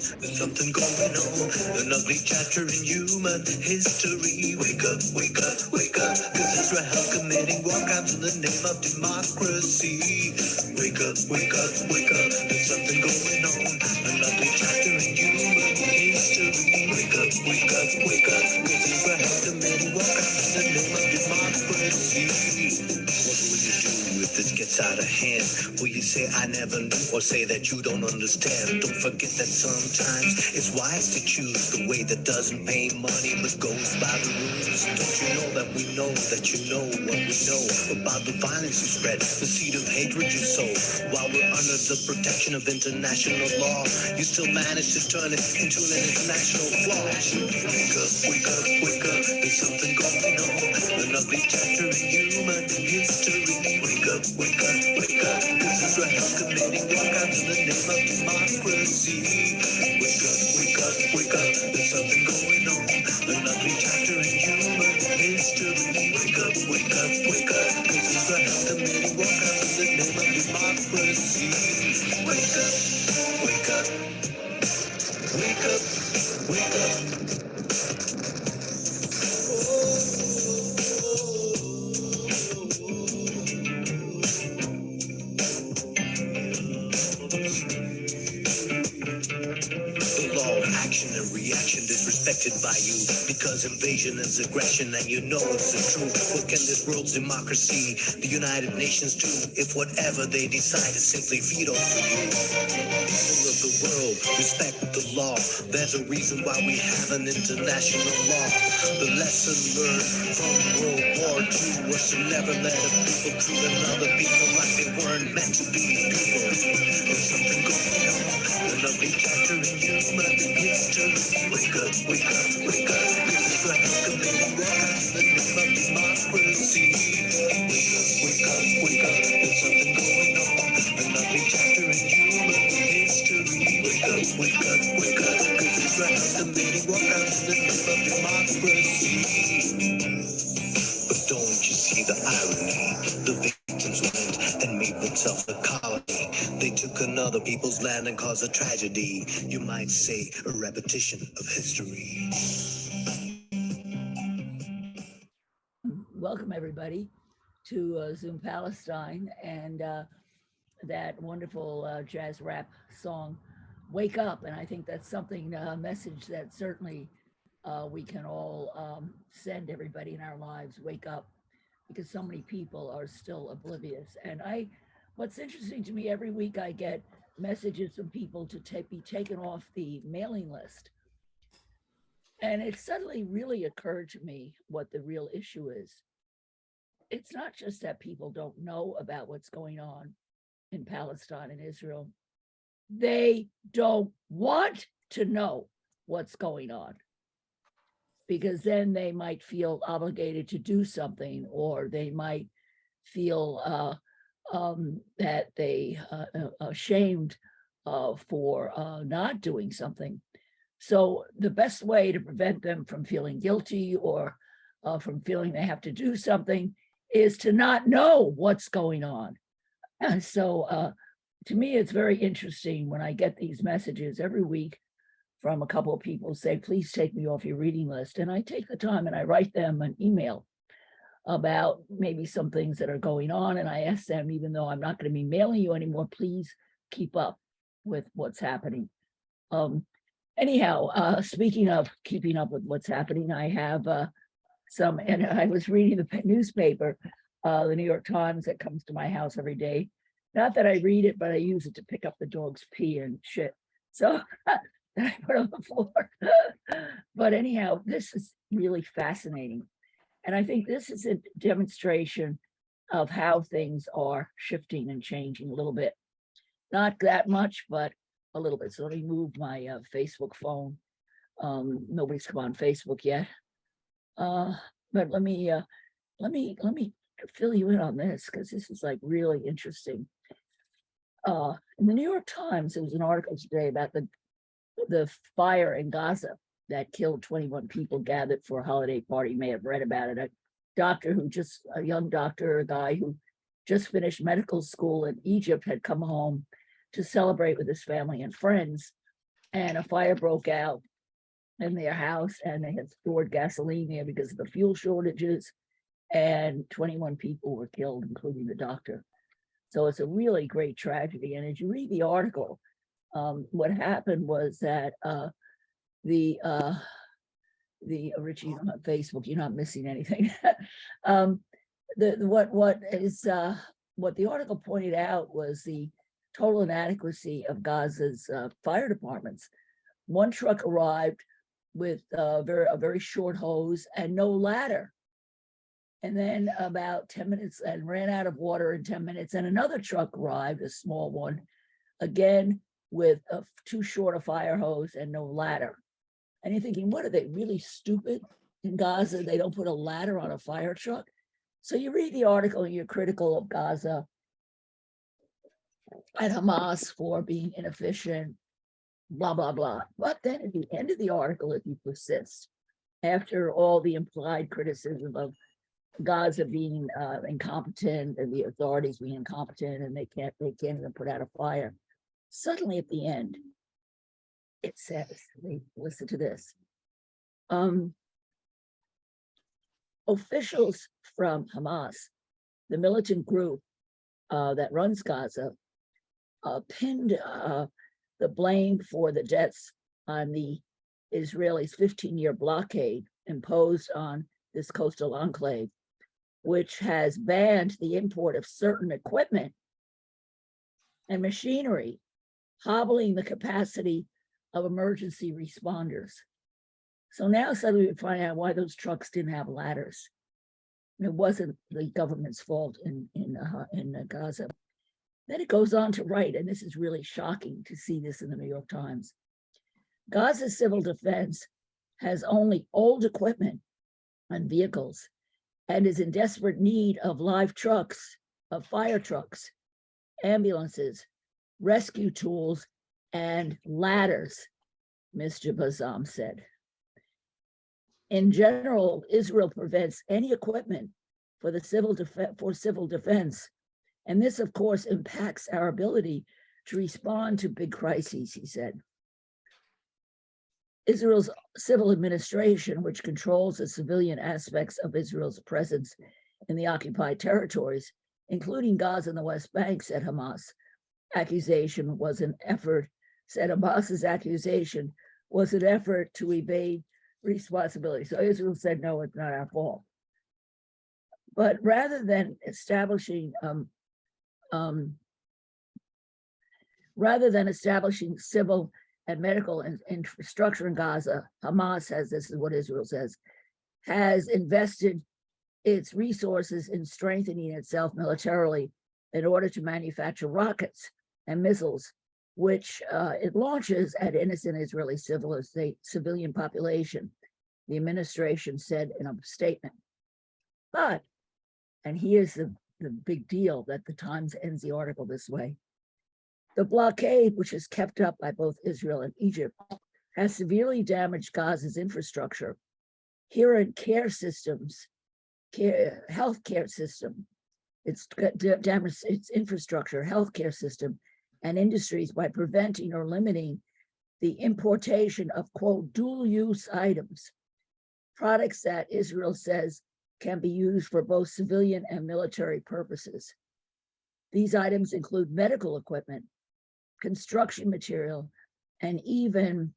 There's something going on, an ugly chapter in human history. Wake up, wake up, wake up, cause Israel's committing war crimes in the name of democracy. Wake up, wake up, wake up, there's something going on, an ugly chapter in human history. Wake up, wake up, wake up, cause Israel's committing war crimes in the name of democracy. What will you do if this gets out of hand? Will you say I never knew, or say that you don't understand? Don't forget that sometimes it's wise to choose the way that doesn't pay money but goes by the rules. Don't you know that we know that you know what we know about the violence you spread, the seed of hatred you sow? While we're under the protection of international law, you still manage to turn it into an international flaw. Wake up, wake up, wake up, there's something going on, an ugly chapter in human history. Wake up, wake up, wake up, cause Israel's committing war crimes in the name of democracy. Wake up, wake up, wake up, there's something going on, an ugly chapter in human history. Wake up, wake up, wake up, cause Israel's committing war crimes in the name of democracy. Wake up, wake up, wake up, wake up. The law of action and reaction disrespected by you because invasion is aggression and you know it's the truth. What can this world's democracy, the United Nations do if whatever they decide is simply veto for you? People of the world, respect the law. There's a reason why we have an international law. The lesson learned from World War II was to never let a people treat another people like they weren't meant to be people. There's something going on, an ugly chapter in human history. Wake up, wake up, wake up, this is like a committing war crimes in the name of democracy. Wake up, wake up, wake up, there's something going on, an ugly chapter in human history. Wake up, wake up, wake up, cause it's like a committing war crimes in the name of democracy. But don't you see the irony? The victims went and made themselves a colony. They took another people's land and caused a tragedy. You might say a repetition of history. Welcome everybody to Zoom Palestine and that wonderful jazz rap song, Wake Up. And I think that's something, a message that certainly we can all send everybody in our lives, wake up, because so many people are still oblivious. And what's interesting to me, every week I get messages from people to be taken off the mailing list. And it suddenly really occurred to me what the real issue is. It's not just that people don't know about what's going on in Palestine and Israel. They don't want to know what's going on, because then they might feel obligated to do something, or they might feel that they ashamed for not doing something. So the best way to prevent them from feeling guilty or from feeling they have to do something is to not know what's going on. And so to me, it's very interesting when I get these messages every week from a couple of people say, please take me off your reading list. And I take the time and I write them an email about maybe some things that are going on. And I ask them, even though I'm not going to be mailing you anymore, please keep up with what's happening. Anyhow, speaking of keeping up with what's happening, I have and I was reading the newspaper, the New York Times, that comes to my house every day. Not that I read it, but I use it to pick up the dog's pee and shit. So I put on the floor. But anyhow, this is really fascinating. And I think this is a demonstration of how things are shifting and changing a little bit. Not that much, but a little bit. So let me move my Facebook phone. Nobody's come on Facebook yet. But let me fill you in on this, because this is like really interesting. In the New York Times, there was an article today about the fire in Gaza that killed 21 people gathered for a holiday party. You may have read about it. A young doctor, a guy who just finished medical school in Egypt, had come home to celebrate with his family and friends. and a fire broke out in their house, and they had stored gasoline there because of the fuel shortages, and 21 people were killed, including the doctor. So it's a really great tragedy. And as you read the article, what happened was that Richie, you don't have Facebook, you're not missing anything. What the article pointed out was the total inadequacy of Gaza's fire departments. One truck arrived with a very short hose and no ladder. And then about 10 minutes and ran out of water in 10 minutes. And another truck arrived, a small one, again with too short a fire hose and no ladder. And you're thinking, what are they, really stupid in Gaza? They don't put a ladder on a fire truck. So you read the article and you're critical of Gaza and Hamas for being inefficient, blah, blah, blah. But then at the end of the article, if you persist, after all the implied criticism of Gaza being incompetent and the authorities being incompetent and they can't even put out a fire, suddenly at the end, it says, listen to this. Officials from Hamas, the militant group that runs Gaza, pinned the blame for the deaths on the Israelis' 15-year blockade imposed on this coastal enclave, which has banned the import of certain equipment and machinery, hobbling the capacity of emergency responders. So now suddenly we find out why those trucks didn't have ladders. It wasn't the government's fault in Gaza. Then it goes on to write, and this is really shocking to see this in the New York Times. Gaza's civil defense has only old equipment and vehicles and is in desperate need of live trucks, of fire trucks, ambulances, rescue tools, and ladders, Mr. Bazam said. In general, Israel prevents any equipment for civil defense, and this, of course, impacts our ability to respond to big crises, he said. Israel's civil administration, which controls the civilian aspects of Israel's presence in the occupied territories, including Gaza and the West Bank, said Hamas's accusation was an effort to evade responsibility. So Israel said, no, it's not our fault. But rather than establishing civil and medical infrastructure in Gaza, Hamas has, this is what Israel says, has invested its resources in strengthening itself militarily in order to manufacture rockets and missiles, which it launches at innocent Israeli civilian population, the administration said in a statement. But, and here's the big deal that the Times ends the article this way, the blockade, which is kept up by both Israel and Egypt, has severely damaged Gaza's infrastructure, healthcare system. It's damaged its infrastructure, healthcare system, and industries by preventing or limiting the importation of, quote, dual-use items, products that Israel says can be used for both civilian and military purposes. These items include medical equipment, construction material, and even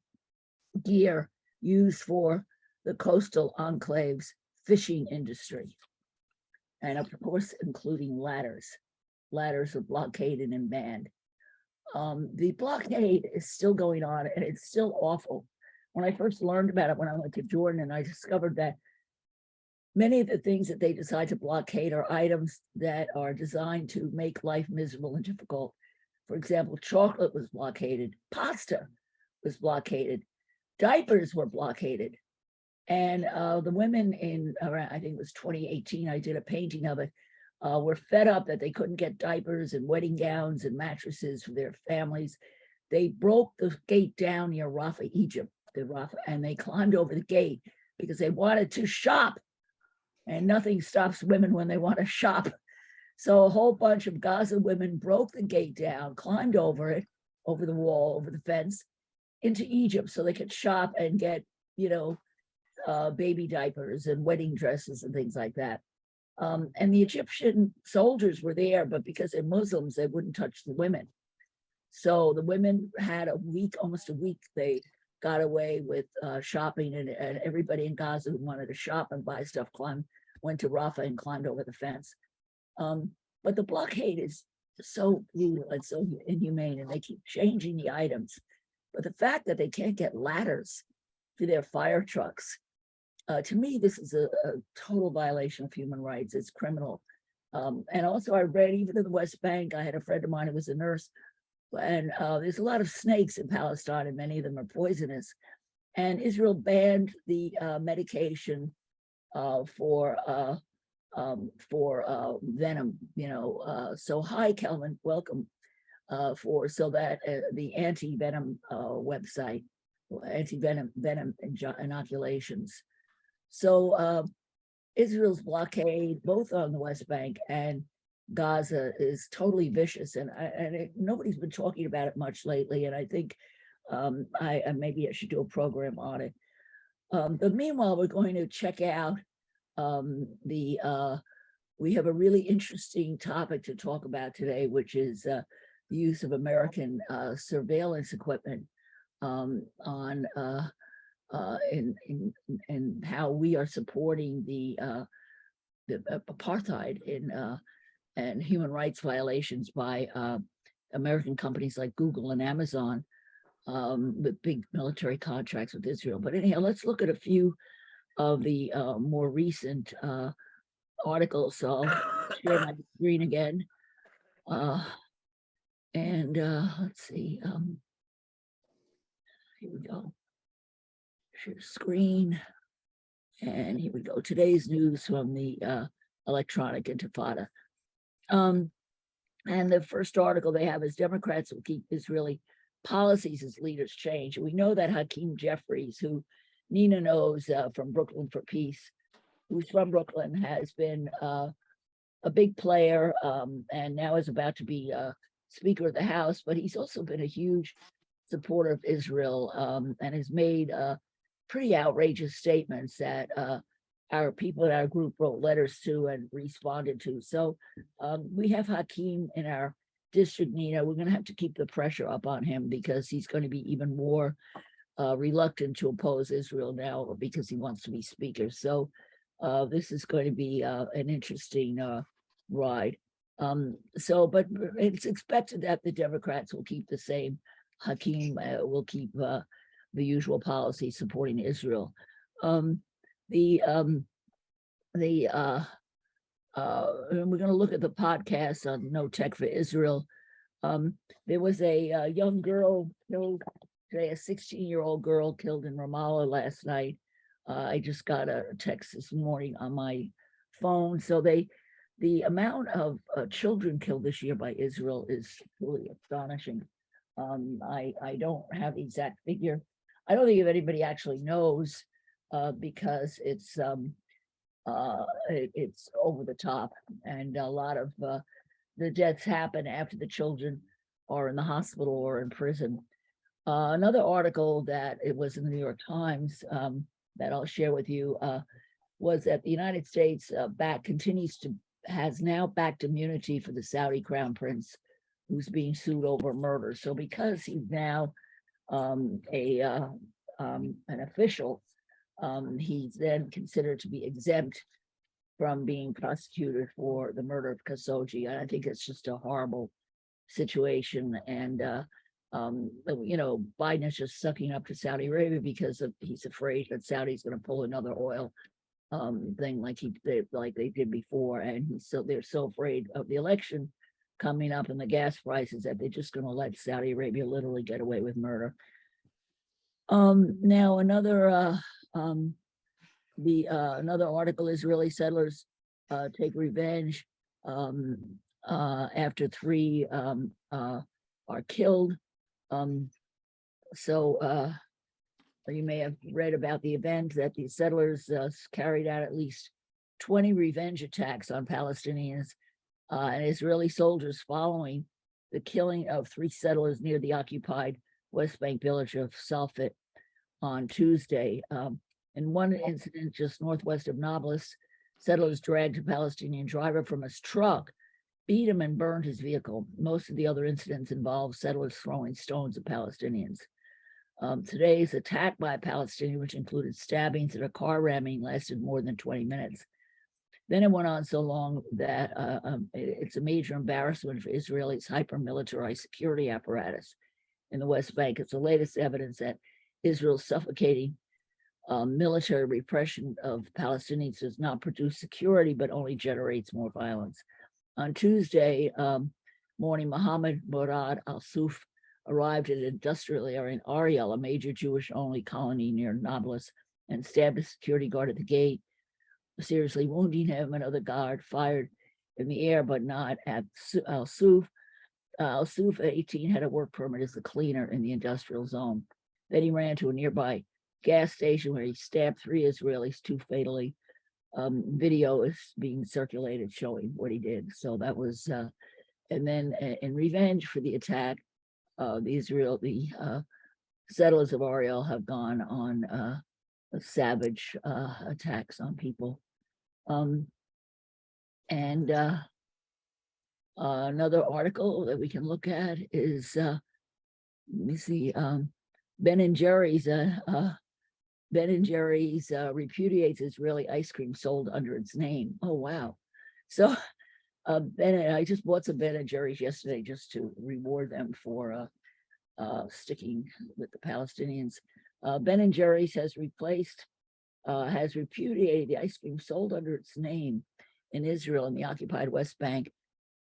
gear used for the coastal enclave's fishing industry. And of course, including ladders. Ladders are blockaded and banned. The blockade is still going on, and it's still awful. When I first learned about it when I went to Jordan, and I discovered that many of the things that they decide to blockade are items that are designed to make life miserable and difficult. For example, chocolate was blockaded, pasta was blockaded, diapers were blockaded. And the women in, I think it was 2018, I did a painting of it, were fed up that they couldn't get diapers and wedding gowns and mattresses for their families. They broke the gate down near Rafah, Egypt, and they climbed over the gate because they wanted to shop. And nothing stops women when they want to shop. So a whole bunch of Gaza women broke the gate down, climbed over it, over the wall, over the fence, into Egypt so they could shop and get, baby diapers and wedding dresses and things like that. And the Egyptian soldiers were there, but because they're Muslims, they wouldn't touch the women. So the women had a week, almost a week, they got away with shopping, and everybody in Gaza who wanted to shop and buy stuff went to Rafah and climbed over the fence. But the blockade is so brutal and so inhumane, and they keep changing the items. But the fact that they can't get ladders for their fire trucks, to me, this is a total violation of human rights. It's criminal. And also I read, even in the West Bank, I had a friend of mine who was a nurse, and there's a lot of snakes in Palestine, and many of them are poisonous. And Israel banned the medication for venom, so hi, Kelvin, welcome, so that the anti-venom website, anti-venom inoculations. So Israel's blockade, both on the West Bank and Gaza, is totally vicious, and nobody's been talking about it much lately. And I think maybe I should do a program on it. But meanwhile, we're going to check out we have a really interesting topic to talk about today, which is the use of American surveillance equipment in how we are supporting the apartheid and human rights violations by American companies like Google and Amazon, with big military contracts with Israel. But anyhow, let's look at a few of the more recent articles. So I'll share my screen again. Let's see. Here we go. Share screen. And here we go. Today's news from the Electronic Intifada. And the first article they have is Democrats will keep Israeli policies as leaders change. We know that Hakeem Jeffries, who Nina knows from Brooklyn for Peace, who's from Brooklyn, has been a big player and now is about to be Speaker of the House, but he's also been a huge supporter of Israel and has made pretty outrageous statements that our people in our group wrote letters to and responded to. So we have Hakeem in our district, Nina. We're going to have to keep the pressure up on him because he's going to be even more reluctant to oppose Israel now because he wants to be speaker. So this is going to be an interesting ride. But it's expected that the Democrats will keep the same. Hakeem will keep the usual policy supporting Israel. And we're going to look at the podcast on NoTech for Israel. There was a young girl killed today, a 16-year-old girl killed in Ramallah last night. I just got a text this morning on my phone. So the amount of children killed this year by Israel is really astonishing. I don't have the exact figure. I don't think if anybody actually knows because it's over the top, and a lot of the deaths happen after the children are in the hospital or in prison. Another article that it was in the New York Times that I'll share with you was that the United States has now backed immunity for the Saudi Crown Prince, who's being sued over murder. So because he's now an official, he's then considered to be exempt from being prosecuted for the murder of Khashoggi. And I think it's just a horrible situation. And Biden is just sucking up to Saudi Arabia because he's afraid that Saudi's going to pull another oil thing like they did before, and they're so afraid of the election coming up and the gas prices that they're just going to let Saudi Arabia literally get away with murder. Now another article: Israeli settlers take revenge after 3 are killed. You may have read about the event that the settlers carried out at least 20 revenge attacks on Palestinians and Israeli soldiers following the killing of 3 settlers near the occupied West Bank village of Salfit on Tuesday. In one incident just northwest of Nablus, settlers dragged a Palestinian driver from his truck, beat him, and burned his vehicle. Most of the other incidents involved settlers throwing stones at Palestinians. Today's attack by a Palestinian, which included stabbings and a car ramming, lasted more than 20 minutes. Then it went on so long that it's a major embarrassment for Israel's hyper-militarized security apparatus in the West Bank. It's the latest evidence that Israel's suffocating military repression of Palestinians does not produce security, but only generates more violence. On Tuesday morning, Mohammed Murad al-Suf arrived at an industrial area in Ariel, a major Jewish-only colony near Nablus, and stabbed a security guard at the gate, seriously wounding him. Another guard fired in the air, but not at al-Suf. Al-Suf, 18, had a work permit as a cleaner in the industrial zone. Then he ran to a nearby gas station where he stabbed 3 Israelis, 2 fatally. Video is being circulated showing what he did. So that was, and then in revenge for the attack, the settlers of Ariel have gone on savage attacks on people. Another article that we can look at is, let me see, Ben & Jerry's repudiates Israeli ice cream sold under its name. Oh, wow. So I just bought some Ben & Jerry's yesterday just to reward them for sticking with the Palestinians. Ben & Jerry's has repudiated the ice cream sold under its name in Israel and the occupied West Bank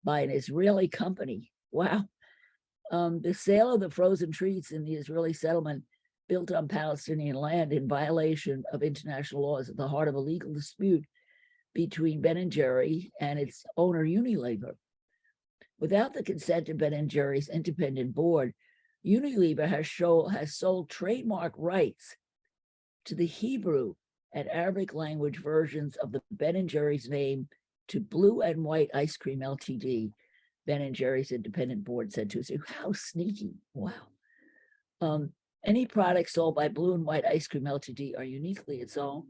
by an Israeli company. Wow. The sale of the frozen treats in the Israeli settlement built on Palestinian land in violation of international laws at the heart of a legal dispute between Ben & Jerry and its owner Unilever. Without the consent of Ben & Jerry's independent board, Unilever has sold trademark rights to the Hebrew and Arabic language versions of the Ben & Jerry's name to Blue and White Ice Cream Ltd. Ben & Jerry's independent board said Tuesday. How sneaky. Wow. Any products sold by Blue and White Ice Cream Ltd. are uniquely its own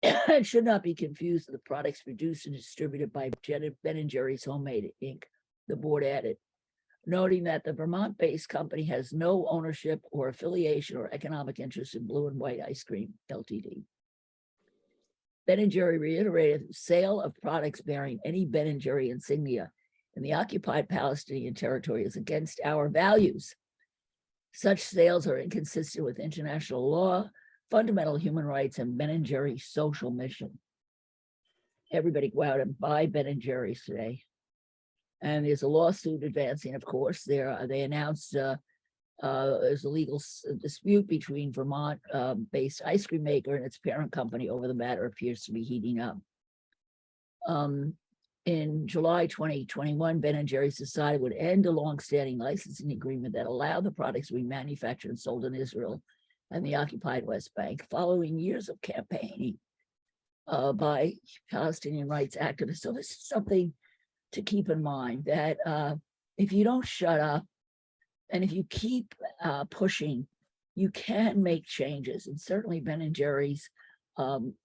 and should not be confused with the products produced and distributed by Ben & Jerry's Homemade Inc., the board added, noting that the Vermont-based company has no ownership or affiliation or economic interest in Blue and White Ice Cream Ltd. Ben & Jerry reiterated the sale of products bearing any Ben & Jerry insignia in the occupied Palestinian territory is against our values. Such sales are inconsistent with international law, fundamental human rights, and Ben & Jerry's social mission. Everybody go out and buy Ben & Jerry's today. And there's a lawsuit advancing, of course. They announced there's a legal dispute between Vermont-based ice cream maker and its parent company over the matter appears to be heating up. In July 2021, Ben & Jerry's decided would end a long-standing licensing agreement that allowed the products to be manufactured and sold in Israel and the occupied West Bank, following years of campaigning by Palestinian rights activists. So this is something to keep in mind, that if you don't shut up and if you keep pushing, you can make changes. And certainly Ben & Jerry's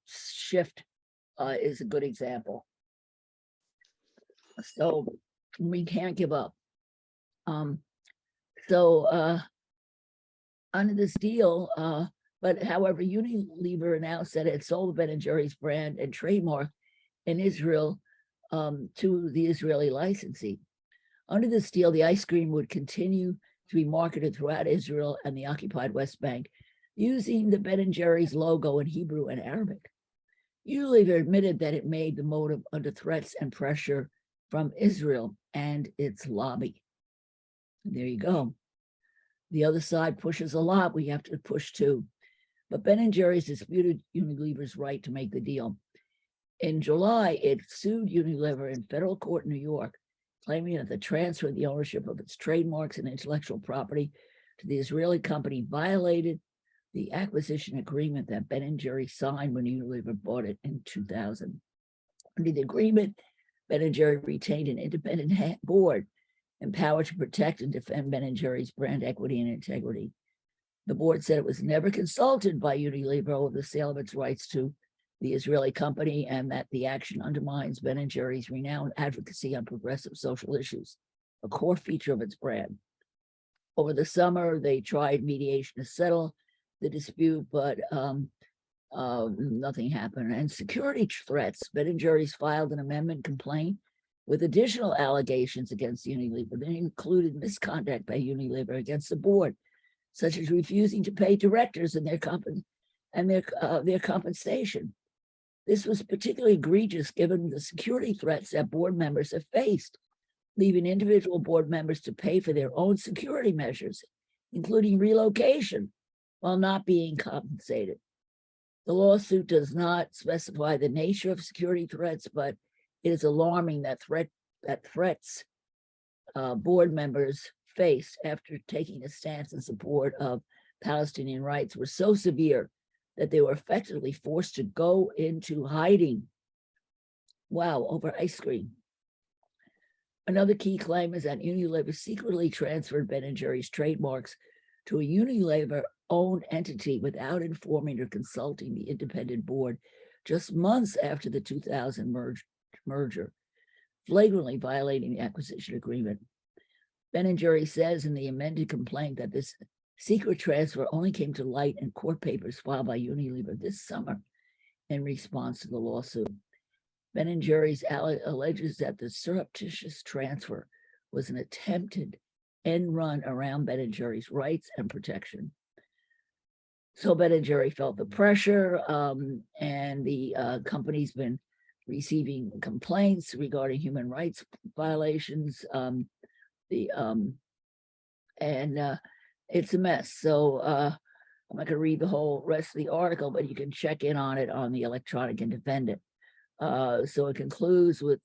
shift is a good example. So we can't give up. Under this deal, but however, Unilever announced that it sold the Ben & Jerry's brand and trademark in Israel to the Israeli licensee. Under this deal, the ice cream would continue to be marketed throughout Israel and the occupied West Bank using the Ben & Jerry's logo in Hebrew and Arabic. Unilever admitted that it made the motive under threats and pressure from Israel and its lobby. There you go. The other side pushes a lot. We have to push too. But Ben & Jerry's disputed Unilever's right to make the deal. In July, it sued Unilever in federal court in New York, claiming that the transfer of the ownership of its trademarks and intellectual property to the Israeli company violated the acquisition agreement that Ben & Jerry signed when Unilever bought it in 2000. Under the agreement, Ben & Jerry retained an independent board empowered to protect and defend Ben & Jerry's brand equity and integrity. The board said it was never consulted by Unilever over the sale of its rights to the Israeli company, and that the action undermines Ben & Jerry's renowned advocacy on progressive social issues, a core feature of its brand. Over the summer, they tried mediation to settle the dispute, but nothing happened. And security threats, Ben & Jerry's filed an amendment complaint with additional allegations against Unilever. They included misconduct by Unilever against the board, such as refusing to pay directors and their compensation. This was particularly egregious given the security threats that board members have faced, leaving individual board members to pay for their own security measures, including relocation, while not being compensated. The lawsuit does not specify the nature of security threats, but it is alarming that threats board members faced after taking a stance in support of Palestinian rights were so severe that they were effectively forced to go into hiding. Wow, over ice cream. Another key claim is that Unilever secretly transferred Ben & Jerry's trademarks to a Unilever-owned entity without informing or consulting the independent board just months after the 2000 merger, flagrantly violating the acquisition agreement. Ben & Jerry says in the amended complaint that this secret transfer only came to light in court papers filed by Unilever this summer in response to the lawsuit. Ben & Jerry's alleges that the surreptitious transfer was an attempted end run around Ben & Jerry's rights and protection. So Ben & Jerry felt the pressure, and the company's been receiving complaints regarding human rights violations. It's a mess. So I'm not going to read the whole rest of the article, but you can check in on it on the Electronic Independent. So it concludes with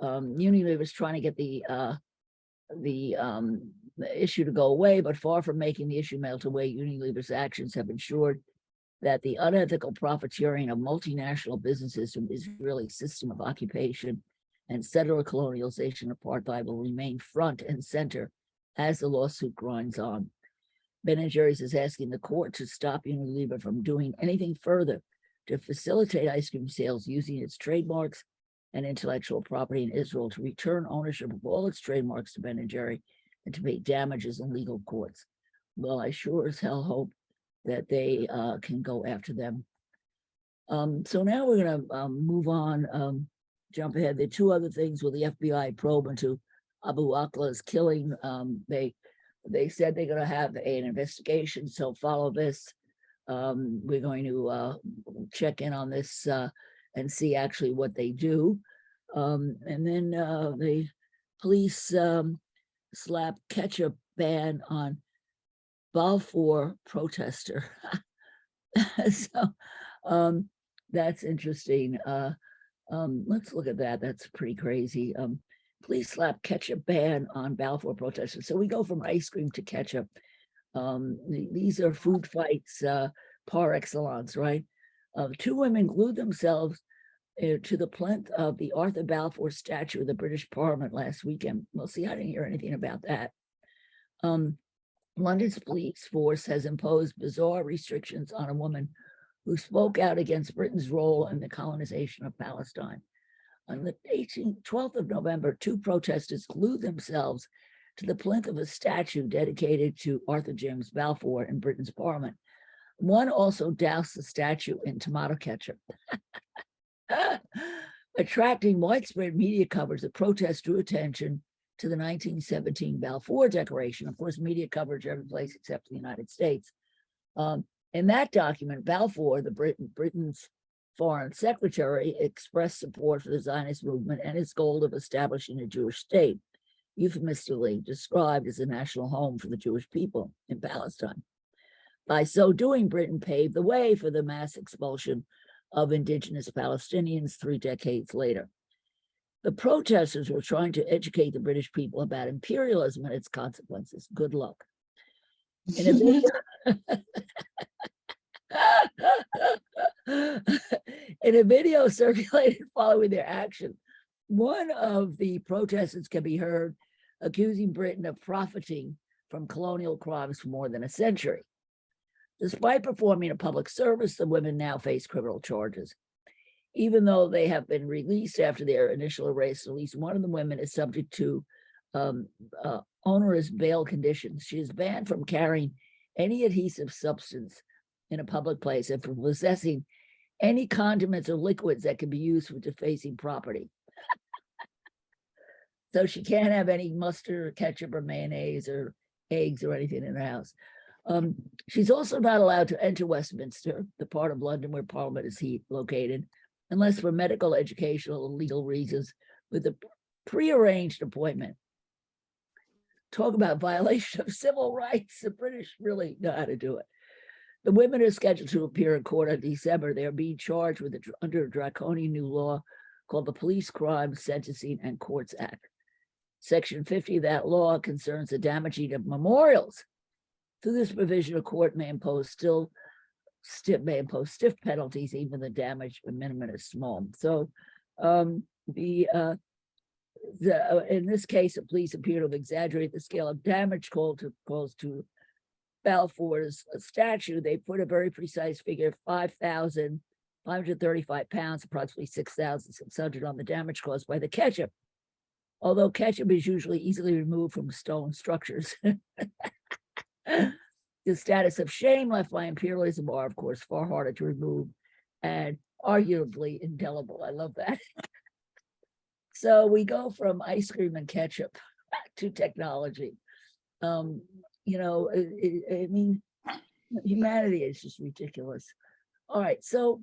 Unilever's trying to get the issue to go away, but far from making the issue melt away, Unilever's actions have ensured that the unethical profiteering of multinational businesses from Israeli system of occupation and settler colonialization apartheid will remain front and center as the lawsuit grinds on. Ben & Jerry's is asking the court to stop Unilever from doing anything further to facilitate ice cream sales using its trademarks and intellectual property in Israel, to return ownership of all its trademarks to Ben & Jerry, and to pay damages in legal courts. Well, I sure as hell hope that they can go after them. So now we're going to move on, jump ahead. There are two other things with the FBI probe into Abu Akla's killing. They said they're going to have an investigation, so follow this. We're going to check in on this and see actually what they do. And then the police slap ketchup ban on Balfour protester. So that's interesting. Let's look at that. That's pretty crazy. Police slap ketchup ban on Balfour protesters. So we go from ice cream to ketchup. These are food fights par excellence, right? Two women glued themselves to the plinth of the Arthur Balfour statue of the British Parliament last weekend. Well, see, I didn't hear anything about that. London's police force has imposed bizarre restrictions on a woman who spoke out against Britain's role in the colonization of Palestine. On the 12th of November, two protesters glued themselves to the plinth of a statue dedicated to Arthur James Balfour in Britain's Parliament. One also doused the statue in tomato ketchup. Attracting widespread media coverage, the protest drew attention to the 1917 Balfour Declaration. Of course, media coverage every place except the United States. In that document, Balfour, Britain's foreign secretary, expressed support for the Zionist movement and its goal of establishing a Jewish state, euphemistically described as a national home for the Jewish people in Palestine. By so doing, Britain paved the way for the mass expulsion of indigenous Palestinians 3 decades later. The protesters were trying to educate the British people about imperialism and its consequences. Good luck. In a video, in a video circulated following their action, one of the protesters can be heard accusing Britain of profiting from colonial crimes for more than a century. Despite performing a public service, the women now face criminal charges. Even though they have been released after their initial arrest, at least one of the women is subject to onerous bail conditions. She is banned from carrying any adhesive substance in a public place and from possessing any condiments or liquids that can be used for defacing property. So she can't have any mustard or ketchup or mayonnaise or eggs or anything in her house. She's also not allowed to enter Westminster, the part of London where Parliament is located, unless for medical, educational, or legal reasons with a prearranged appointment. Talk about violation of civil rights. The British really know how to do it. The women are scheduled to appear in court in December. They are being charged with under a draconian new law called the Police Crime Sentencing and Courts Act. Section 50 of that law concerns the damaging of memorials. Through this provision, a court may impose stiff penalties, even the damage minimum is small. So in this case, the police appear to have exaggerated the scale of damage calls to Balfour's statue. They put a very precise figure of 5,535 pounds, approximately 6,600 on the damage caused by the ketchup. Although ketchup is usually easily removed from stone structures. The status of shame left by imperialism are, of course, far harder to remove and arguably indelible. I love that. So we go from ice cream and ketchup to technology. I mean, humanity is just ridiculous. All right, so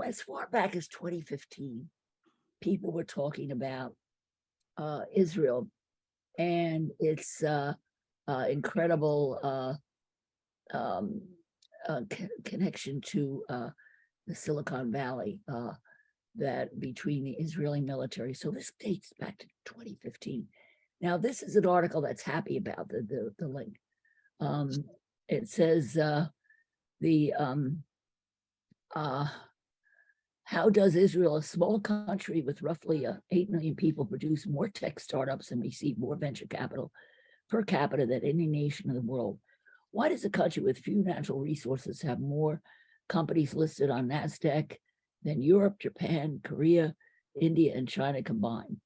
as far back as 2015, people were talking about Israel and its incredible connection to the Silicon Valley, that between the Israeli military. So this dates back to 2015. Now, this is an article that's happy about the link. It says how does Israel, a small country with roughly 8 million people, produce more tech startups and receive more venture capital per capita than any nation in the world? Why does a country with few natural resources have more companies listed on NASDAQ than Europe, Japan, Korea, India, and China combined?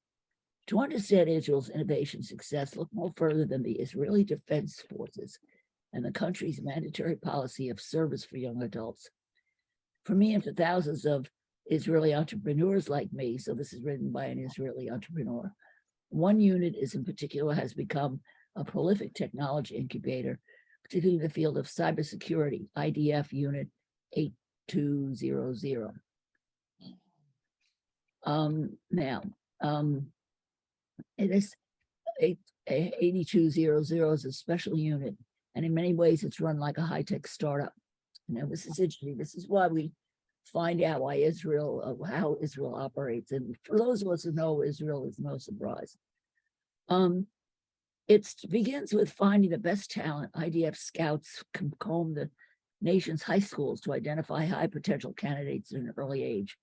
To understand Israel's innovation success, look no further than the Israeli Defense Forces and the country's mandatory policy of service for young adults. For me and for thousands of Israeli entrepreneurs like me, so this is written by an Israeli entrepreneur, one unit is in particular has become a prolific technology incubator, particularly in the field of cybersecurity, IDF Unit 8200. It is 8200 is a special unit, and in many ways it's run like a high-tech startup. Now, this is interesting. This is why we find out why how Israel operates. And for those of us who know Israel, is no surprise. It begins with finding the best talent. IDF scouts comb the nation's high schools to identify high potential candidates at an early age.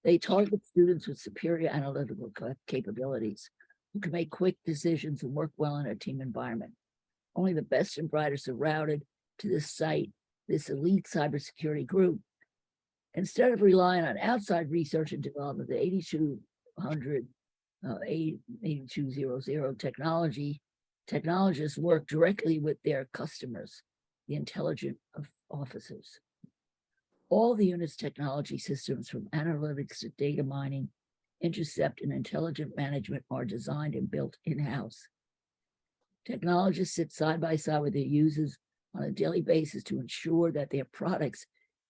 They target students with superior analytical capabilities who can make quick decisions and work well in a team environment. Only the best and brightest are routed to this site, this elite cybersecurity group. Instead of relying on outside research and development, the 8200 technologists work directly with their customers, the intelligence officers. All the unit's technology systems, from analytics to data mining, intercept, and intelligent management, are designed and built in-house. Technologists sit side by side with their users on a daily basis to ensure that their products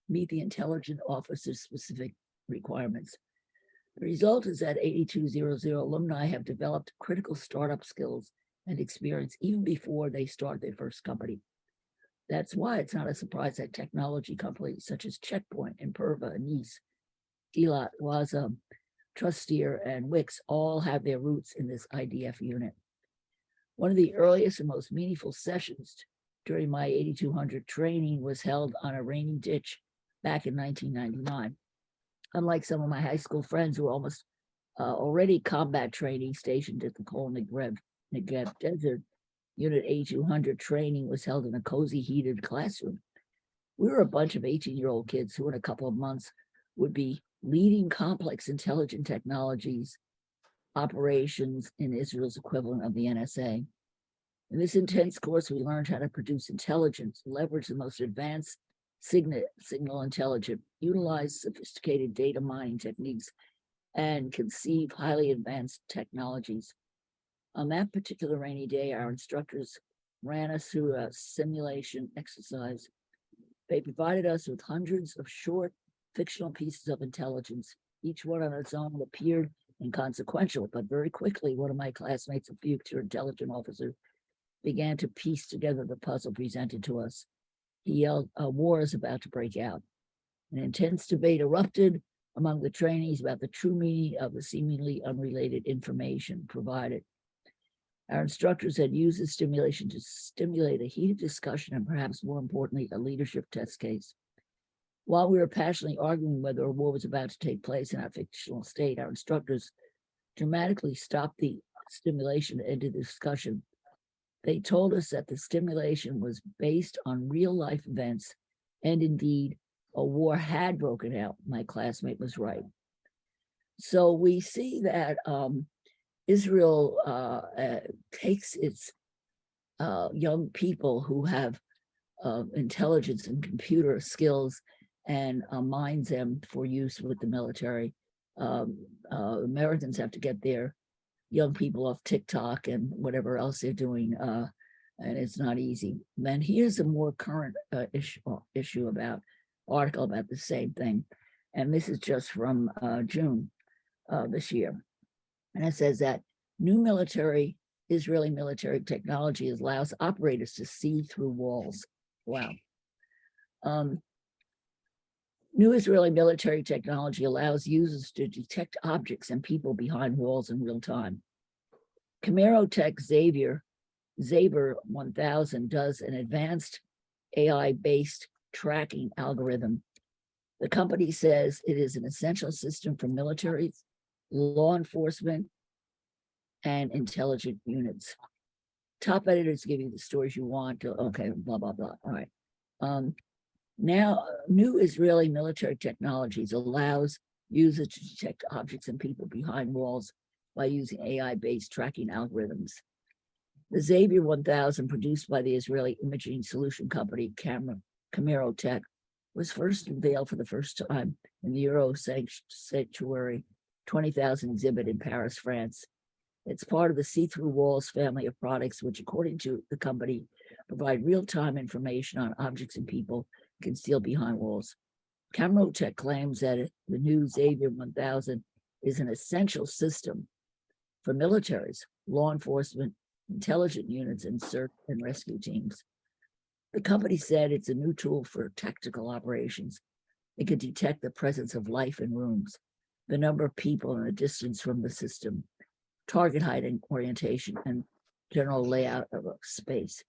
meet the intelligent officer's specific requirements. The result is that 8200 alumni have developed critical startup skills and experience even before they start their first company. That's why it's not a surprise that technology companies such as Checkpoint, Imperva, Nice, Deloitte, Waza, Trusteer, and Wix all have their roots in this IDF unit. One of the earliest and most meaningful sessions during my 8200 training was held on a rainy ditch back in 1999. Unlike some of my high school friends who were almost already combat training stationed at the Kolnig Rev Negev Desert, Unit A200 training was held in a cozy, heated classroom. We were a bunch of 18-year-old kids who in a couple of months would be leading complex intelligent technologies operations in Israel's equivalent of the NSA. In this intense course, we learned how to produce intelligence, leverage the most advanced signal intelligence, utilize sophisticated data mining techniques, and conceive highly advanced technologies. On that particular rainy day, our instructors ran us through a simulation exercise. They provided us with hundreds of short fictional pieces of intelligence. Each one on its own appeared inconsequential, but very quickly, one of my classmates, a future intelligence officer, began to piece together the puzzle presented to us. He yelled, "A war is about to break out." An intense debate erupted among the trainees about the true meaning of the seemingly unrelated information provided. Our instructors had used the stimulation to stimulate a heated discussion and perhaps more importantly, a leadership test case. While we were passionately arguing whether a war was about to take place in our fictional state, our instructors dramatically stopped the stimulation and ended the discussion. They told us that the stimulation was based on real life events, and indeed, a war had broken out. My classmate was right. So we see that Israel takes its young people who have intelligence and computer skills and mines them for use with the military. Americans have to get their young people off TikTok and whatever else they're doing, and it's not easy. Then here's a more current issue about article about the same thing, and this is just from June this year, and it says that new Israeli military technology allows operators to see through walls. Wow. New Israeli military technology allows users to detect objects and people behind walls in real time. NoTech Zaber 1000 does an advanced AI-based tracking algorithm. The company says it is an essential system for militaries, law enforcement, and intelligence units. Top editors give you the stories you want. Okay, blah, blah, blah. All right. Now, new Israeli military technologies allows users to detect objects and people behind walls by using AI-based tracking algorithms. The Zaber 1000, produced by the Israeli imaging solution company NoTech, was first unveiled for the first time in the Euro Sanctuary 20,000 exhibit in Paris, France. It's part of the see-through walls family of products, which, according to the company, provide real-time information on objects and people concealed behind walls. NoTech claims that the new Zaber 1000 is an essential system for militaries, law enforcement, intelligence units, and search and rescue teams. The company said it's a new tool for tactical operations. It can detect the presence of life in rooms, the number of people and the distance from the system, target height and orientation, and general layout of a space.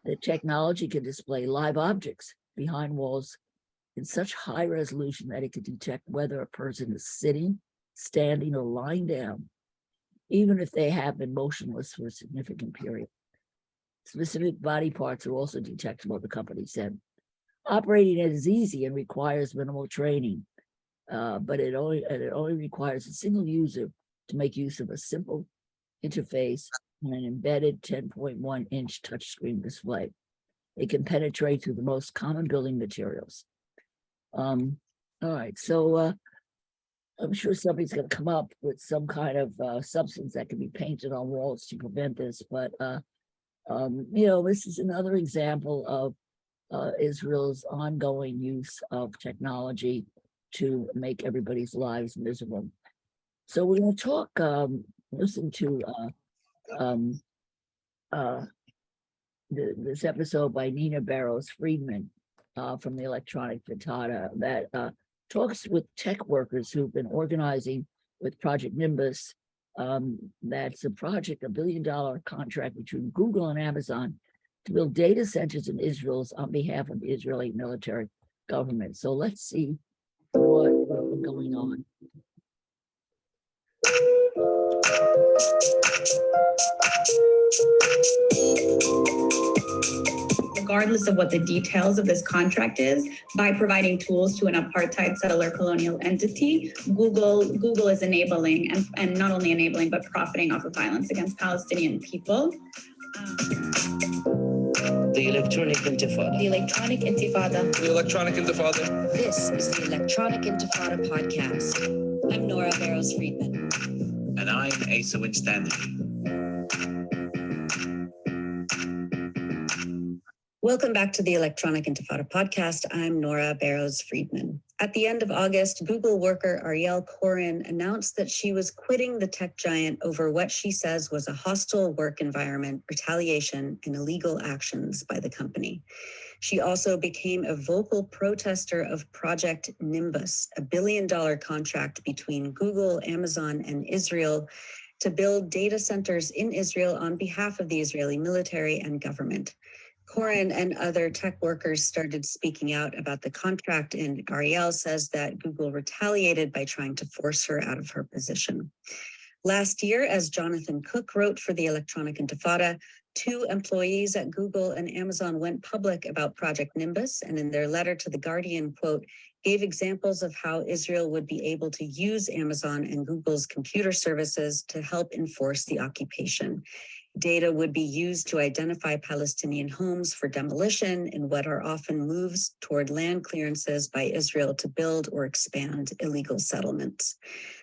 The technology can display live objects behind walls in such high resolution that it can detect whether a person is sitting, standing, or lying down, even if they have been motionless for a significant period. Specific body parts are also detectable, the company said. Operating it is easy and requires minimal training, but it only requires a single user to make use of a simple interface and an embedded 10.1-inch touchscreen display. It can penetrate through the most common building materials. All right, so I'm sure somebody's going to come up with some kind of substance that can be painted on walls to prevent this, but this is another example of Israel's ongoing use of technology to make everybody's lives miserable. So we're going to talk, listen to this episode by Nina Barrows-Friedman from the Electronic Frittata that talks with tech workers who've been organizing with Project Nimbus. That's a project, $1 billion contract between Google and Amazon to build data centers in Israel on behalf of the Israeli military government. So let's see what's going on. Regardless of what the details of this contract is, by providing tools to an apartheid settler colonial entity, Google is enabling and not only enabling, but profiting off of violence against Palestinian people. The Electronic Intifada. The Electronic Intifada. The Electronic Intifada. This is the Electronic Intifada podcast. I'm Nora Barrows-Friedman. And I'm Asa Winstanley. Welcome back to the Electronic Intifada podcast. I'm Nora Barrows-Friedman. At the end of August, Google worker Ariel Corin announced that she was quitting the tech giant over what she says was a hostile work environment, retaliation, and illegal actions by the company. She also became a vocal protester of Project Nimbus, a billion-dollar contract between Google, Amazon, and Israel to build data centers in Israel on behalf of the Israeli military and government. Corin and other tech workers started speaking out about the contract, and Ariel says that Google retaliated by trying to force her out of her position. Last year, as Jonathan Cook wrote for the Electronic Intifada, 2 employees at Google and Amazon went public about Project Nimbus, and in their letter to The Guardian, quote, gave examples of how Israel would be able to use Amazon and Google's computer services to help enforce the occupation. Data would be used to identify Palestinian homes for demolition in what are often moves toward land clearances by Israel to build or expand illegal settlements.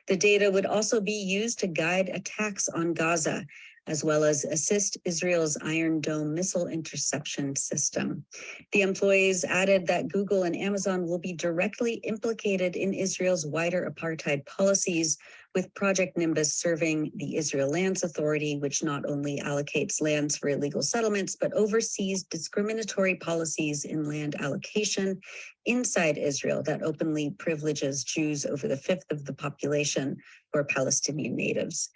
The data would also be used to guide attacks on Gaza, as well as assist Israel's Iron Dome missile interception system. The employees added that Google and Amazon will be directly implicated in Israel's wider apartheid policies, with Project Nimbus serving the Israel Lands Authority, which not only allocates lands for illegal settlements, but oversees discriminatory policies in land allocation inside Israel that openly privileges Jews over the fifth of the population or Palestinian natives.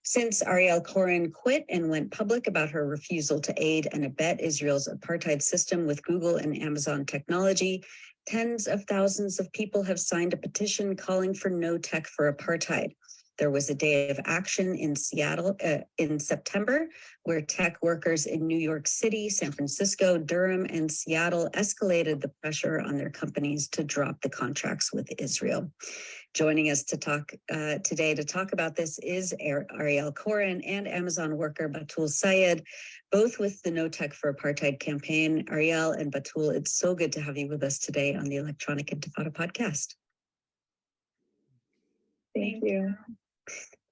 Since Ariel Corin quit and went public about her refusal to aid and abet Israel's apartheid system with Google and Amazon technology, tens of thousands of people have signed a petition calling for NoTech for apartheid. There was a day of action in Seattle in September, where tech workers in New York City, San Francisco, Durham, and Seattle escalated the pressure on their companies to drop the contracts with Israel. Joining us to talk today to talk about this is Ariel Corin and Amazon worker Batul Sayed, both with the NoTech for Apartheid campaign. Ariel and Batul, it's so good to have you with us today on the Electronic Intifada podcast. Thank you.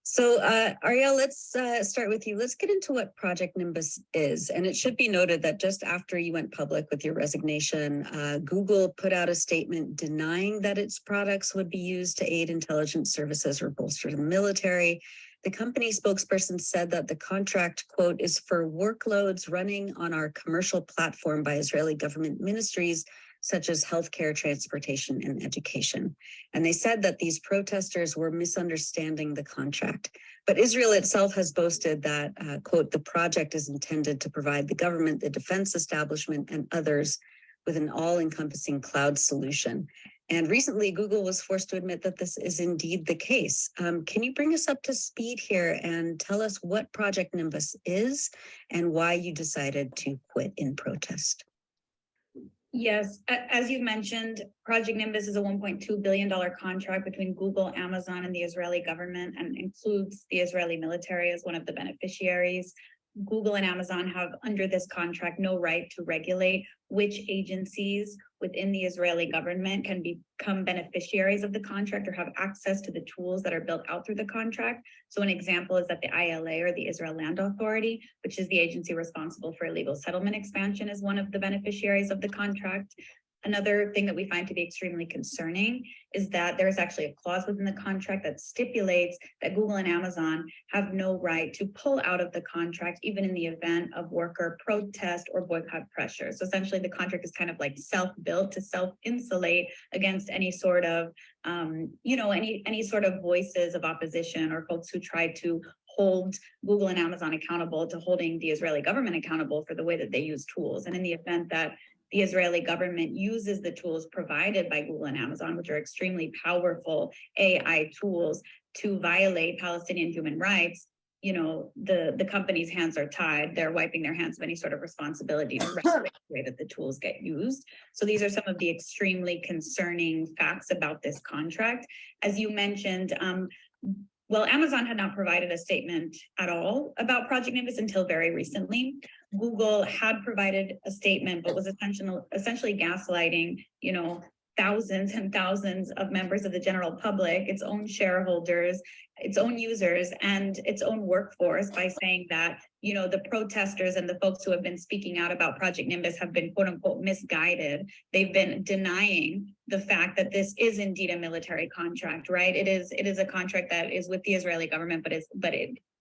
So Ariel, let's start with you. Let's get into what Project Nimbus is. And it should be noted that just after you went public with your resignation, Google put out a statement denying that its products would be used to aid intelligence services or bolster the military. The company spokesperson said that the contract, quote, is for workloads running on our commercial platform by Israeli government ministries, such as healthcare, transportation, and education. And they said that these protesters were misunderstanding the contract. But Israel itself has boasted that, quote, the project is intended to provide the government, the defense establishment, and others with an all-encompassing cloud solution. And recently, Google was forced to admit that this is indeed the case. Can you bring us up to speed here and tell us what Project Nimbus is and why you decided to quit in protest? Yes, as you mentioned, Project Nimbus is a $1.2 billion contract between Google, Amazon, and the Israeli government, and includes the Israeli military as one of the beneficiaries. Google and Amazon have, under this contract, no right to regulate which agencies within the Israeli government can become beneficiaries of the contract or have access to the tools that are built out through the contract. So an example is that the ILA, or the Israel Land Authority, which is the agency responsible for illegal settlement expansion, is one of the beneficiaries of the contract. Another thing that we find to be extremely concerning is that there is actually a clause within the contract that stipulates that Google and Amazon have no right to pull out of the contract, even in the event of worker protest or boycott pressure. So essentially, the contract is kind of like self-built to self-insulate against any sort of, any sort of voices of opposition or folks who try to hold Google and Amazon accountable to holding the Israeli government accountable for the way that they use tools. And in the event that the Israeli government uses the tools provided by Google and Amazon, which are extremely powerful AI tools, to violate Palestinian human rights, you know, the company's hands are tied. They're wiping their hands of any sort of responsibility to regulate the way that the tools get used. So these are some of the extremely concerning facts about this contract. As you mentioned, well, Amazon had not provided a statement at all about Project Nimbus until very recently. Google had provided a statement, but was essentially gaslighting, you know, thousands and thousands of members of the general public, its own shareholders, its own users, and its own workforce by saying that, you know, the protesters and the folks who have been speaking out about Project Nimbus have been quote unquote misguided. They've been denying the fact that this is indeed a military contract, right? It is a contract that is with the Israeli government, but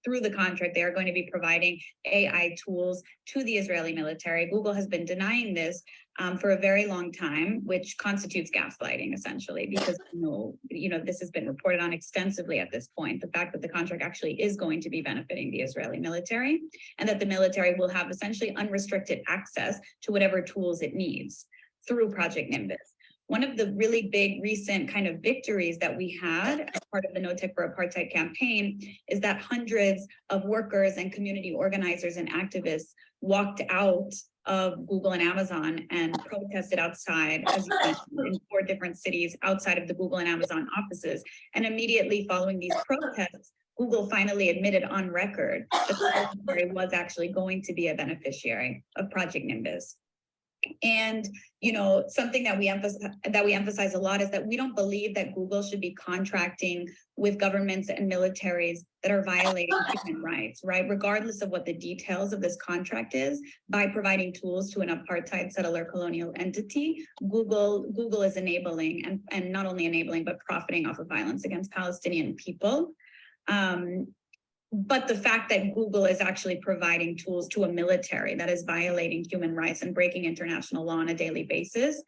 through the contract, they are going to be providing AI tools to the Israeli military. Google has been denying this for a very long time, which constitutes gaslighting essentially, because you know this has been reported on extensively at this point. The fact that the contract actually is going to be benefiting the Israeli military, and that the military will have essentially unrestricted access to whatever tools it needs through Project Nimbus. One of the really big recent kind of victories that we had as part of the NoTech for Apartheid campaign is that hundreds of workers and community organizers and activists walked out of Google and Amazon and protested outside, as you mentioned, in 4 different cities outside of the Google and Amazon offices. And immediately following these protests, Google finally admitted on record that the military was actually going to be a beneficiary of Project Nimbus. And, you know, something that we emphasize a lot is that we don't believe that Google should be contracting with governments and militaries that are violating human rights, right? Regardless of what the details of this contract is, by providing tools to an apartheid settler colonial entity, Google is enabling and not only enabling, but profiting off of violence against Palestinian people. But the fact that Google is actually providing tools to a military that is violating human rights and breaking international law on a daily basis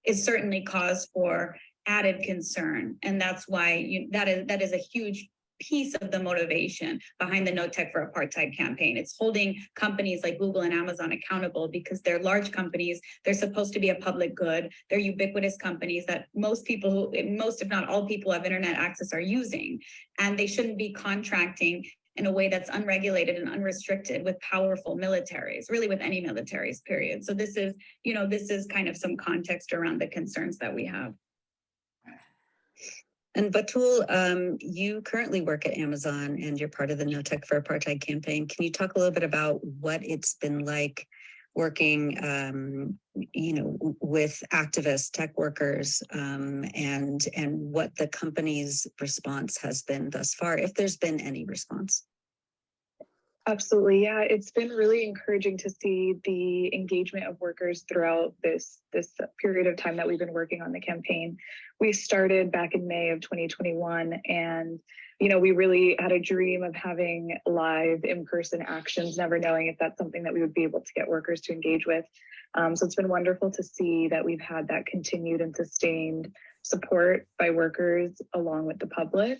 is certainly cause for added concern. And that's why that is a huge piece of the motivation behind the NoTech for Apartheid campaign. It's holding companies like Google and Amazon accountable because they're large companies. They're supposed to be a public good. They're ubiquitous companies that most if not all people who have internet access are using. And they shouldn't be contracting in a way that's unregulated and unrestricted with powerful militaries, really with any militaries, period. So this is kind of some context around the concerns that we have. And Batul, you currently work at Amazon and you're part of the NoTech for Apartheid campaign. Can you talk a little bit about what it's been like working, with activists, tech workers, and what the company's response has been thus far, if there's been any response? Absolutely, yeah. It's been really encouraging to see the engagement of workers throughout this period of time that we've been working on the campaign. We started back in May of 2021, and we really had a dream of having live in-person actions, never knowing if that's something that we would be able to get workers to engage with. So it's been wonderful to see that we've had that continued and sustained support by workers along with the public.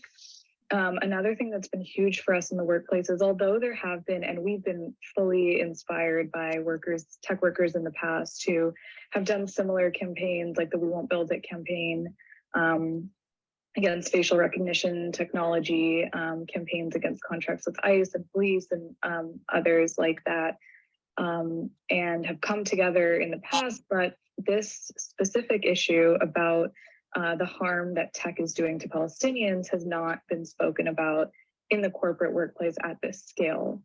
Another thing that's been huge for us in the workplace is, although there have been, and we've been fully inspired by tech workers in the past who have done similar campaigns like the We Won't Build It campaign, against facial recognition technology, campaigns against contracts with ICE and police and others like that, and have come together in the past. But this specific issue about the harm that tech is doing to Palestinians has not been spoken about in the corporate workplace at this scale.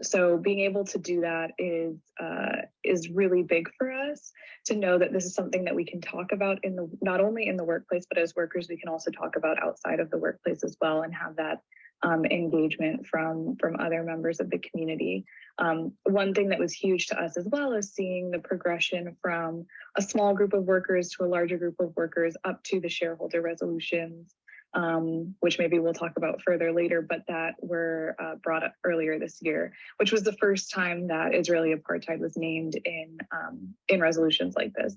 So being able to do that is really big for us, to know that this is something that we can talk about not only in the workplace, but as workers, we can also talk about outside of the workplace as well, and have that engagement from other members of the community. One thing that was huge to us as well is seeing the progression from a small group of workers to a larger group of workers up to the shareholder resolutions, which maybe we'll talk about further later, but that were brought up earlier this year, which was the first time that Israeli apartheid was named in resolutions like this.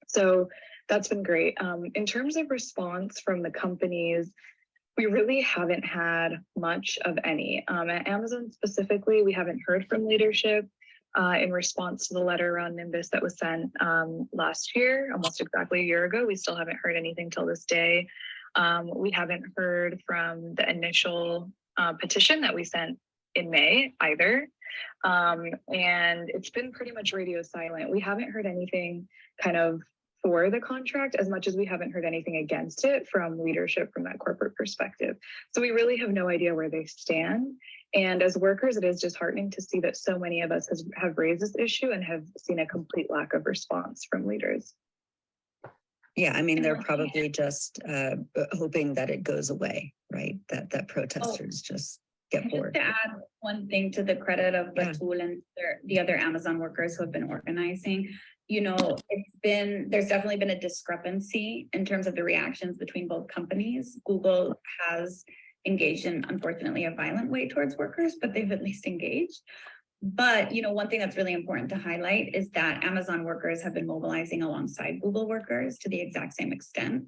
So that's been great. In terms of response from the companies, we really haven't had much of any. At Amazon specifically, we haven't heard from leadership in response to the letter around Nimbus that was sent last year, almost exactly a year ago. We still haven't heard anything till this day. We haven't heard from the initial petition that we sent in May either. And it's been pretty much radio silent. We haven't heard anything kind of for the contract as much as we haven't heard anything against it from leadership from that corporate perspective. So we really have no idea where they stand. And as workers, it is disheartening to see that so many of us have raised this issue and have seen a complete lack of response from leaders. Yeah, I mean, they're probably just hoping that it goes away, right? That protesters just get bored. Just to add one thing to the credit of Batul and the other Amazon workers who have been organizing, you know, there's definitely been a discrepancy in terms of the reactions between both companies. Google has engaged in, unfortunately, a violent way towards workers, but they've at least engaged. But, you know, one thing that's really important to highlight is that Amazon workers have been mobilizing alongside Google workers to the exact same extent.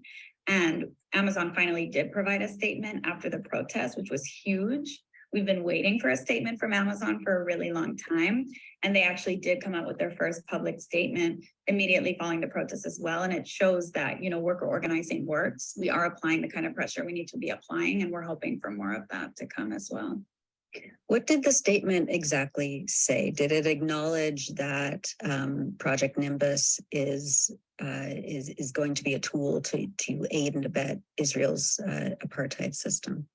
And Amazon finally did provide a statement after the protest, which was huge. We've been waiting for a statement from Amazon for a really long time. And they actually did come out with their first public statement immediately following the protest as well. And it shows that, you know, worker organizing works. We are applying the kind of pressure we need to be applying, and we're hoping for more of that to come as well. What did the statement exactly say? Did it acknowledge that Project Nimbus is going to be a tool to aid and abet Israel's apartheid system?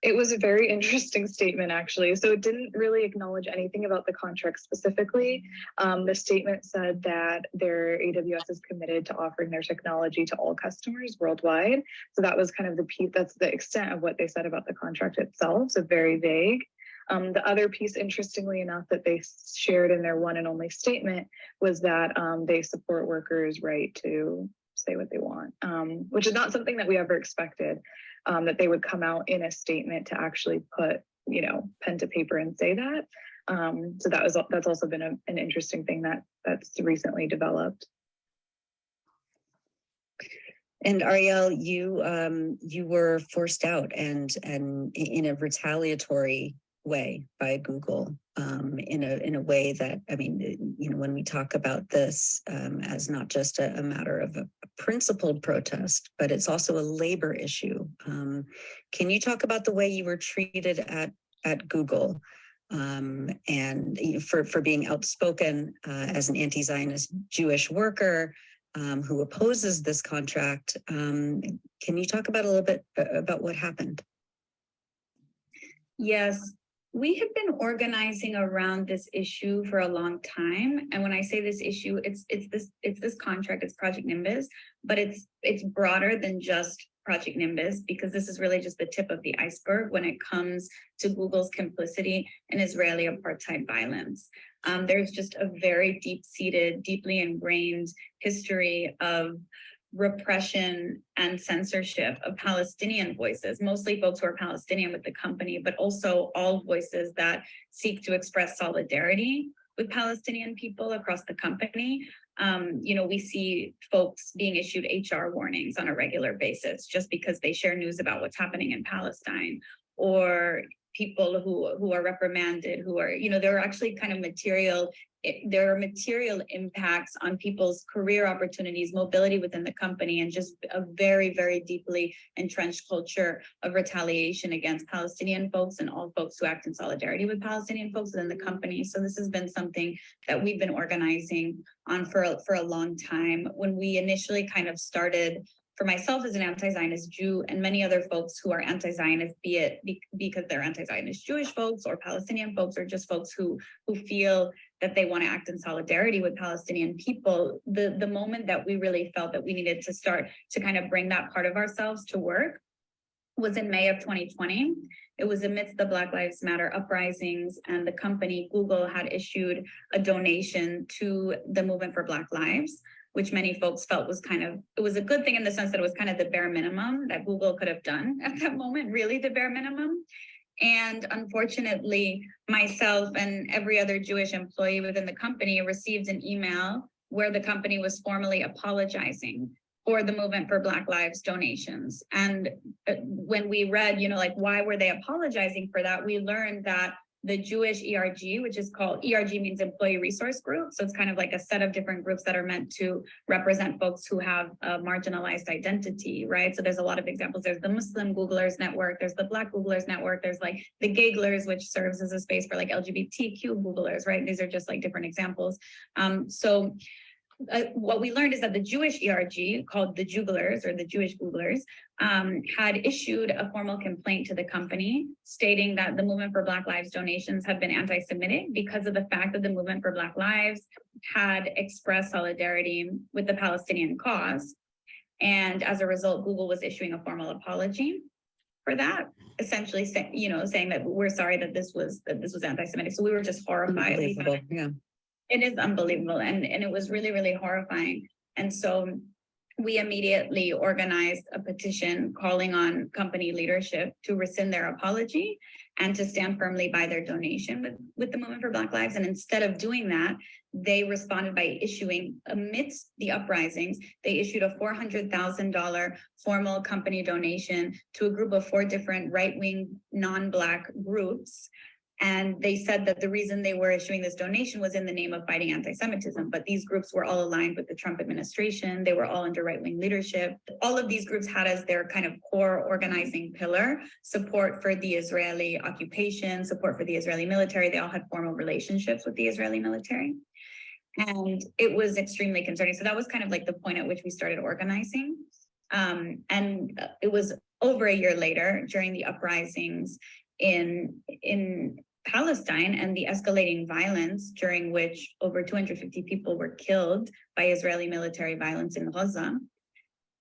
It was a very interesting statement, actually. So it didn't really acknowledge anything about the contract specifically. The statement said that their AWS is committed to offering their technology to all customers worldwide. So that was kind of the piece, that's the extent of what they said about the contract itself. So very vague. The other piece, interestingly enough, that they shared in their one and only statement was that they support workers' right to say what they want, which is not something that we ever expected, that they would come out in a statement to actually put, you know, pen to paper and say that. So that's also been an interesting thing that's recently developed. And Ariel, you were forced out and in a retaliatory way by Google, in a way that, I mean, you know, when we talk about this as not just a matter of a principled protest, but it's also a labor issue. Can you talk about the way you were treated at Google, and for being outspoken as an anti-Zionist Jewish worker who opposes this contract? Can you talk about a little bit about what happened? Yes. We have been organizing around this issue for a long time. And when I say this issue, it's this contract, it's Project Nimbus, but it's broader than just Project Nimbus, because this is really just the tip of the iceberg when it comes to Google's complicity in Israeli apartheid violence. There's just a very deep-seated, deeply ingrained history of repression and censorship of Palestinian voices, mostly folks who are Palestinian with the company, but also all voices that seek to express solidarity with Palestinian people across the company. You know, we see folks being issued HR warnings on a regular basis just because they share news about what's happening in Palestine, or people who are reprimanded, who are, you know, there are actually kind of material impacts on people's career opportunities, mobility within the company, and just a very, very deeply entrenched culture of retaliation against Palestinian folks and all folks who act in solidarity with Palestinian folks within the company. So this has been something that we've been organizing on for a long time. When we initially kind of started, for myself as an anti-Zionist Jew and many other folks who are anti-Zionist, be it because they're anti-Zionist Jewish folks or Palestinian folks, or just folks who feel that they want to act in solidarity with Palestinian people, the moment that we really felt that we needed to start to kind of bring that part of ourselves to work was in May of 2020. It was amidst the Black Lives Matter uprisings, and the company Google had issued a donation to the Movement for Black Lives, which many folks felt was it was a good thing in the sense that it was kind of the bare minimum that Google could have done at that moment, really the bare minimum. And unfortunately, myself and every other Jewish employee within the company received an email where the company was formally apologizing for the Movement for Black Lives donations. And when we read, you know, like, why were they apologizing for that? We learned that the Jewish ERG, which is called, ERG means Employee Resource Group. So it's kind of like a set of different groups that are meant to represent folks who have a marginalized identity, right? So there's a lot of examples. There's the Muslim Googlers Network, there's the Black Googlers Network, there's like the Gaglers, which serves as a space for like LGBTQ Googlers, right? These are just like different examples. What we learned is that the Jewish ERG, called the Juglers or the Jewish Googlers, had issued a formal complaint to the company stating that the Movement for Black Lives donations had been anti-Semitic because of the fact that the Movement for Black Lives had expressed solidarity with the Palestinian cause. And as a result, Google was issuing a formal apology for that, essentially saying that we're sorry that this was anti-Semitic. So we were just horrified. Unbelievable. Yeah. It is unbelievable. And it was really, really horrifying. And so we immediately organized a petition calling on company leadership to rescind their apology and to stand firmly by their donation with the Movement for Black Lives. And instead of doing that, they responded by issuing, amidst the uprisings, they issued a $400,000 formal company donation to a group of 4 different right-wing non-Black groups. And they said that the reason they were issuing this donation was in the name of fighting anti-Semitism. But these groups were all aligned with the Trump administration. They were all under right-wing leadership. All of these groups had as their kind of core organizing pillar support for the Israeli occupation, support for the Israeli military. They all had formal relationships with the Israeli military. And it was extremely concerning. So that was kind of like the point at which we started organizing. And it was over a year later during the uprisings in Palestine and the escalating violence, during which over 250 people were killed by Israeli military violence in Gaza,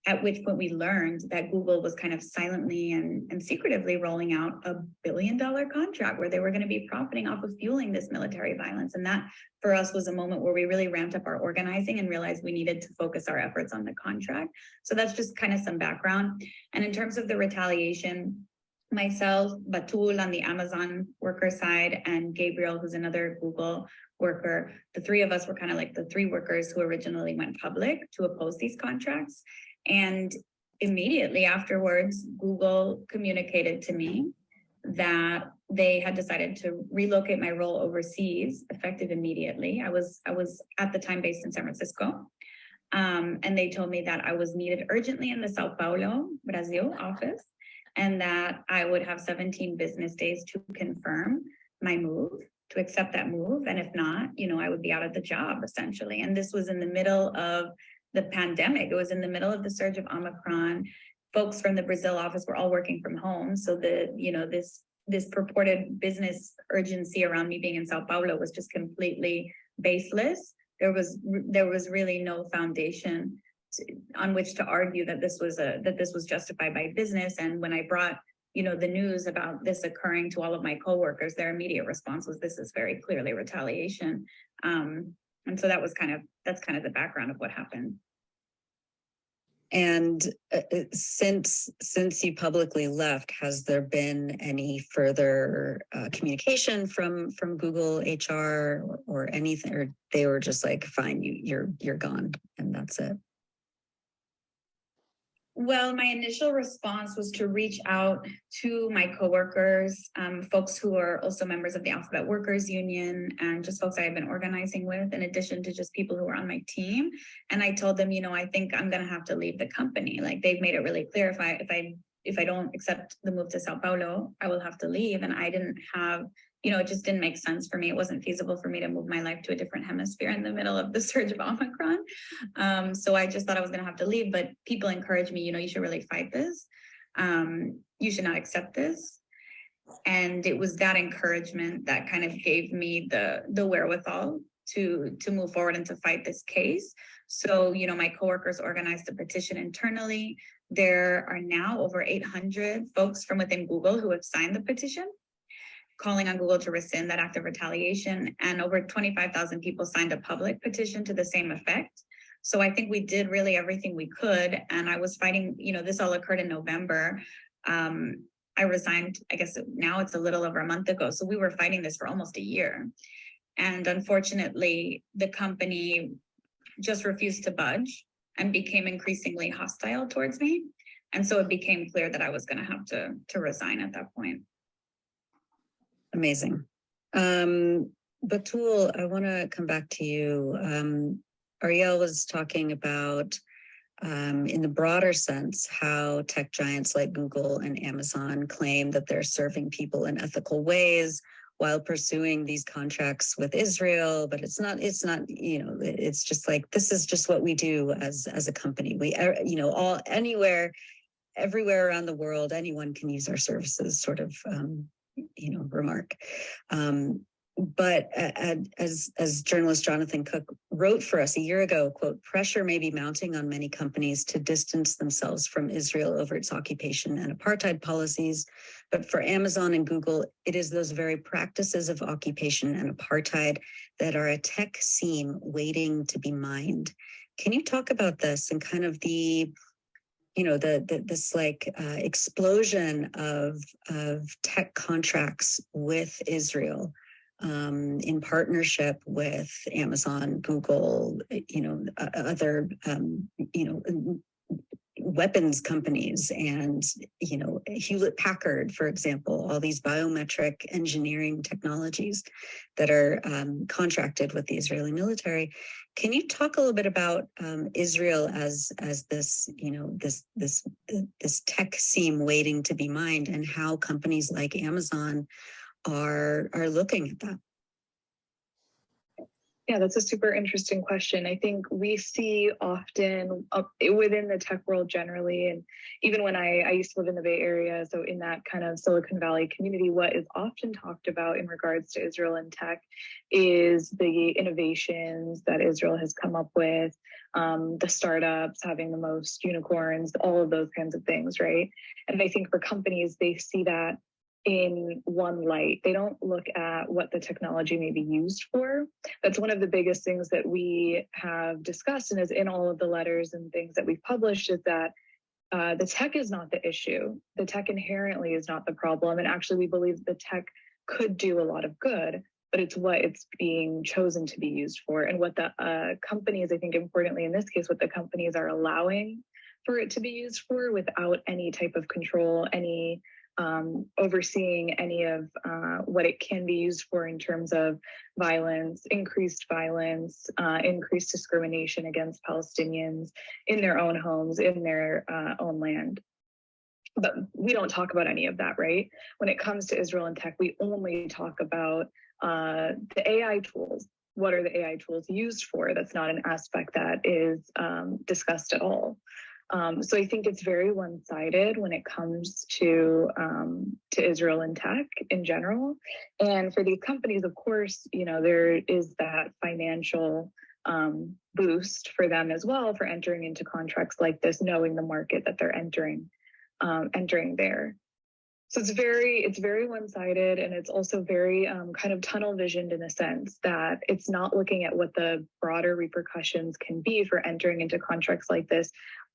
at which point we learned that Google was kind of silently and secretively rolling out $1 billion contract where they were going to be profiting off of fueling this military violence. And that for us was a moment where we really ramped up our organizing and realized we needed to focus our efforts on the contract. So that's just kind of some background. And in terms of the retaliation, myself, Batul on the Amazon worker side, and Gabriel, who's another Google worker, the 3 of us were kind of like the 3 workers who originally went public to oppose these contracts. And immediately afterwards, Google communicated to me that they had decided to relocate my role overseas, effective immediately. I was at the time based in San Francisco. And they told me that I was needed urgently in the Sao Paulo, Brazil office, and that I would have 17 business days to confirm my move, to accept that move. And if not, I would be out of the job essentially. And this was in the middle of the pandemic. It was in the middle of the surge of Omicron. Folks from the Brazil office were all working from home. So this purported business urgency around me being in Sao Paulo was just completely baseless. There was really no foundation on which to argue that this was justified by business. And when I brought the news about this occurring to all of my coworkers, their immediate response was, this is very clearly retaliation. And so that's kind of the background of what happened. And since you publicly left, has there been any further communication from Google HR or anything, or they were just like, fine, you're gone and that's it? Well, my initial response was to reach out to my coworkers, folks who are also members of the Alphabet Workers Union, and just folks I had been organizing with, in addition to just people who were on my team. And I told them, I think I'm going to have to leave the company. Like, they've made it really clear, if I don't accept the move to Sao Paulo, I will have to leave. And I didn't have, it just didn't make sense for me. It wasn't feasible for me to move my life to a different hemisphere in the middle of the surge of Omicron. So I just thought I was going to have to leave. But people encouraged me, you should really fight this. You should not accept this. And it was that encouragement that kind of gave me the wherewithal to move forward and to fight this case. So, my coworkers organized a petition internally. There are now over 800 folks from within Google who have signed the petition, calling on Google to rescind that act of retaliation. And over 25,000 people signed a public petition to the same effect. So I think we did really everything we could. And I was fighting, this all occurred in November. I resigned, I guess now it's a little over a month ago. So we were fighting this for almost a year. And unfortunately, the company just refused to budge and became increasingly hostile towards me. And so it became clear that I was going to have to resign at that point. Amazing. Batul, I want to come back to you. Ariel was talking about, in the broader sense, how tech giants like Google and Amazon claim that they're serving people in ethical ways while pursuing these contracts with Israel, but it's not, it's just like, this is just what we do as a company. We, everywhere around the world, anyone can use our services, sort of, remark. But as journalist Jonathan Cook wrote for us a year ago, quote, pressure may be mounting on many companies to distance themselves from Israel over its occupation and apartheid policies. But for Amazon and Google, it is those very practices of occupation and apartheid that are a tech seam waiting to be mined. Can you talk about this and kind of this explosion of tech contracts with Israel, in partnership with Amazon, Google, other, weapons companies, and Hewlett Packard, for example, all these biometric engineering technologies that are contracted with the Israeli military. Can you talk a little bit about Israel as this this tech seam waiting to be mined, and how companies like Amazon are looking at that? Yeah, that's a super interesting question. I think we see often within the tech world generally, and even when I used to live in the Bay Area, so in that kind of Silicon Valley community, what is often talked about in regards to Israel and tech is the innovations that Israel has come up with, the startups having the most unicorns, all of those kinds of things, right? And I think for companies, they see that in one light. They don't look at what the technology may be used for. That's one of the biggest things that we have discussed, and is in all of the letters and things that we've published, is that the tech is not the issue. The tech inherently is not the problem. And actually, we believe the tech could do a lot of good, but it's what it's being chosen to be used for. And what the companies, I think importantly in this case, what the companies are allowing for it to be used for without any type of control, any overseeing any of what it can be used for in terms of violence, increased discrimination against Palestinians in their own homes, in their own land. But we don't talk about any of that, right? When it comes to Israel and tech, we only talk about the AI tools. What are the AI tools used for? That's not an aspect that is discussed at all. So I think it's very one-sided when it comes to Israel and tech in general. And for these companies, of course, there is that financial boost for them as well for entering into contracts like this, knowing the market that they're entering there. So it's very one-sided, and it's also very kind of tunnel visioned in a sense that it's not looking at what the broader repercussions can be for entering into contracts like this,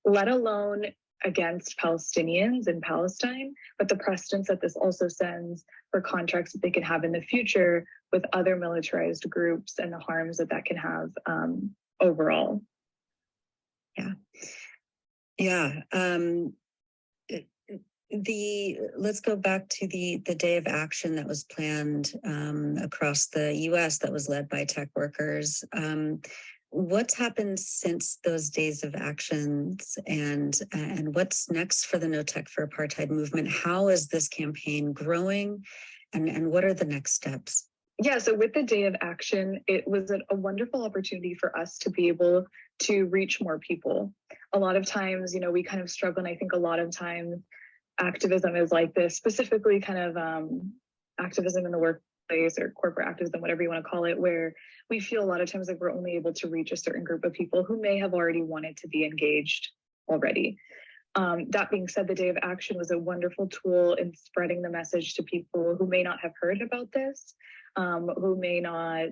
let alone against Palestinians in Palestine, but the precedence that this also sends for contracts that they can have in the future with other militarized groups, and the harms that can have overall. Yeah. Let's go back to the day of action that was planned across the U.S. that was led by tech workers. What's happened since those days of actions, and what's next for the NoTech for Apartheid movement? How is this campaign growing, and what are the next steps? Yeah, so with the day of action, it was a wonderful opportunity for us to be able to reach more people. A lot of times, we kind of struggle, and I think a lot of times activism is like this, specifically kind of activism in the workplace or corporate activism, whatever you want to call it, where we feel a lot of times like we're only able to reach a certain group of people who may have already wanted to be engaged already. That being said, the day of action was a wonderful tool in spreading the message to people who may not have heard about this, who may not,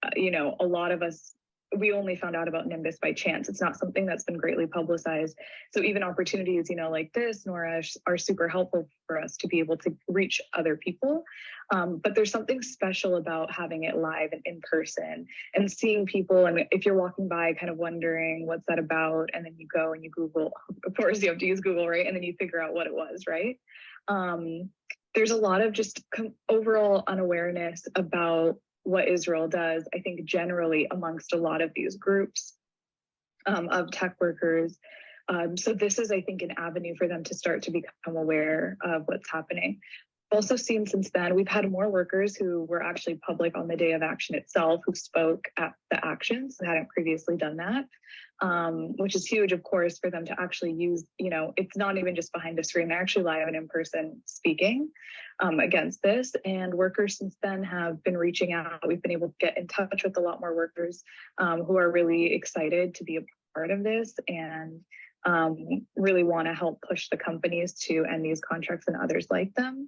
a lot of us, we only found out about Nimbus by chance. It's not something that's been greatly publicized. So even opportunities, like this, Nora, are super helpful for us to be able to reach other people. But there's something special about having it live and in person and seeing people. And if you're walking by kind of wondering what's that about, and then you go and you Google, of course you have to use Google, right? And then you figure out what it was, right? there's a lot of just overall unawareness about what Israel does, I think, generally amongst a lot of these groups of tech workers. So this is, I think, an avenue for them to start to become aware of what's happening. Also seen since then, we've had more workers who were actually public on the day of action itself, who spoke at the actions and hadn't previously done that, which is huge, of course, for them to actually use, it's not even just behind a screen, they're actually live and in person speaking against this. And workers since then have been reaching out. We've been able to get in touch with a lot more workers who are really excited to be a part of this and really want to help push the companies to end these contracts and others like them.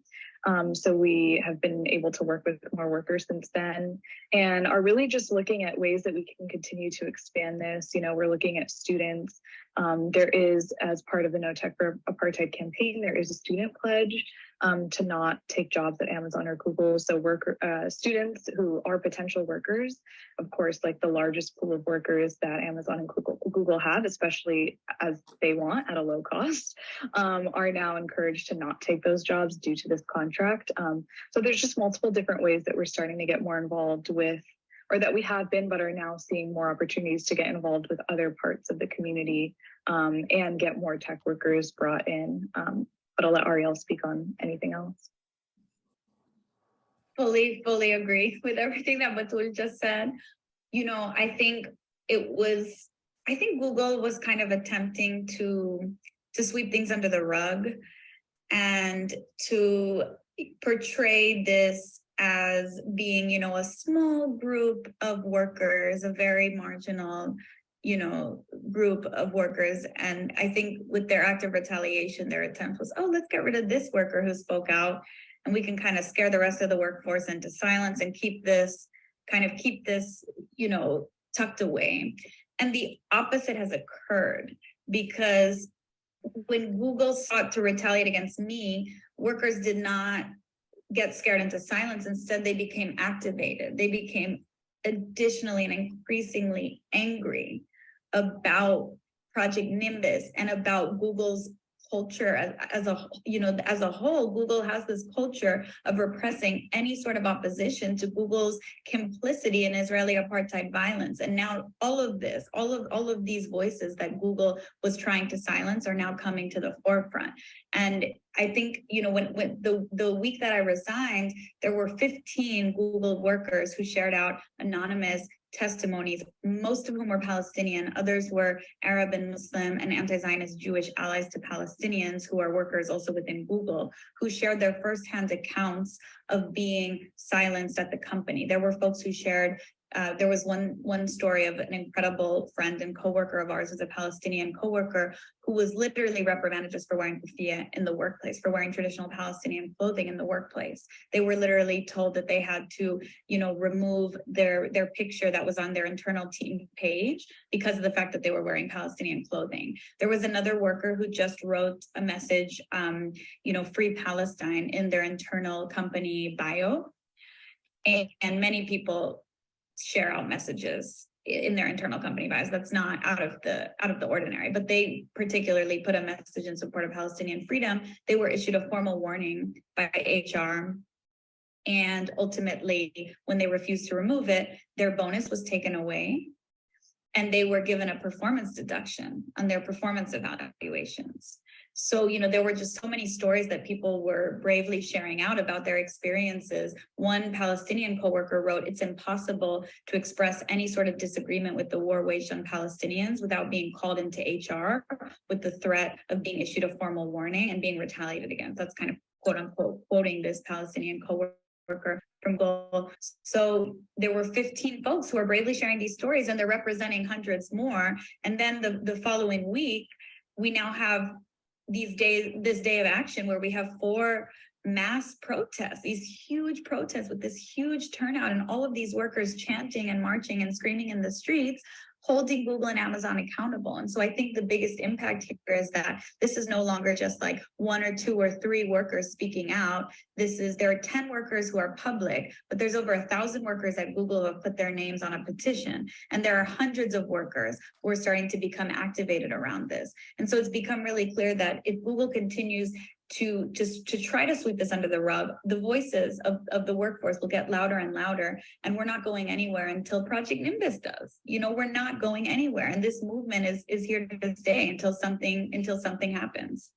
So we have been able to work with more workers since then and are really just looking at ways that we can continue to expand this. We're looking at students. There is, as part of the NoTech for Apartheid campaign, there is a student pledge to not take jobs at Amazon or Google. So students who are potential workers, of course, like the largest pool of workers that Amazon and Google have, especially as they want at a low cost, are now encouraged to not take those jobs due to this contract. So there's just multiple different ways that we're starting to get more involved with, or that we have been, but are now seeing more opportunities to get involved with other parts of the community and get more tech workers brought in. But I'll let Ariel speak on anything else. Fully agree with everything that Batul just said. I think Google was kind of attempting to sweep things under the rug and to portray this as being, a small group of workers, a very marginal, group of workers. And I think with their act of retaliation, their attempt was, let's get rid of this worker who spoke out and we can kind of scare the rest of the workforce into silence and keep this, tucked away. And the opposite has occurred, because when Google sought to retaliate against me, workers did not get scared into silence. Instead, they became activated. They became additionally and increasingly angry about Project Nimbus and about Google's culture as a whole. Google has this culture of repressing any sort of opposition to Google's complicity in Israeli apartheid violence. And now all of these voices that Google was trying to silence are now coming to the forefront. And I think, when the week that I resigned, there were 15 Google workers who shared out anonymous testimonies, most of whom were Palestinian. Others were Arab and Muslim and anti-Zionist Jewish allies to Palestinians who are workers also within Google, who shared their firsthand accounts of being silenced at the company. There were folks who shared there was one story of an incredible friend and coworker of ours, was a Palestinian coworker who was literally reprimanded just for wearing kufiya in the workplace, for wearing traditional Palestinian clothing in the workplace. They were literally told that they had to, remove their picture that was on their internal team page because of the fact that they were wearing Palestinian clothing. There was another worker who just wrote a message, free Palestine in their internal company bio. And many people share out messages in their internal company bios. That's not out of the ordinary, but they particularly put a message in support of Palestinian freedom. They were issued a formal warning by HR, and ultimately, when they refused to remove it, their bonus was taken away, and they were given a performance deduction on their performance evaluations. So, there were just so many stories that people were bravely sharing out about their experiences. One Palestinian coworker wrote, "It's impossible to express any sort of disagreement with the war waged on Palestinians without being called into HR with the threat of being issued a formal warning and being retaliated against." That's kind of quote unquote quoting this Palestinian coworker from Google. So there were 15 folks who are bravely sharing these stories, and they're representing hundreds more. And then the following week, we now have this day of action where we have 4 mass protests, these huge protests with this huge turnout, and all of these workers chanting and marching and screaming in the streets, holding Google and Amazon accountable. And so I think the biggest impact here is that this is no longer just like 1 or 2 or 3 workers speaking out. There are 10 workers who are public, but there's over 1,000 workers at Google who have put their names on a petition. And there are hundreds of workers who are starting to become activated around this. And so it's become really clear that if Google continues to try to sweep this under the rug. The voices of the workforce will get louder and louder, and we're not going anywhere until Project Nimbus does. You know, we're not going anywhere, and this movement is here to stay until something happens.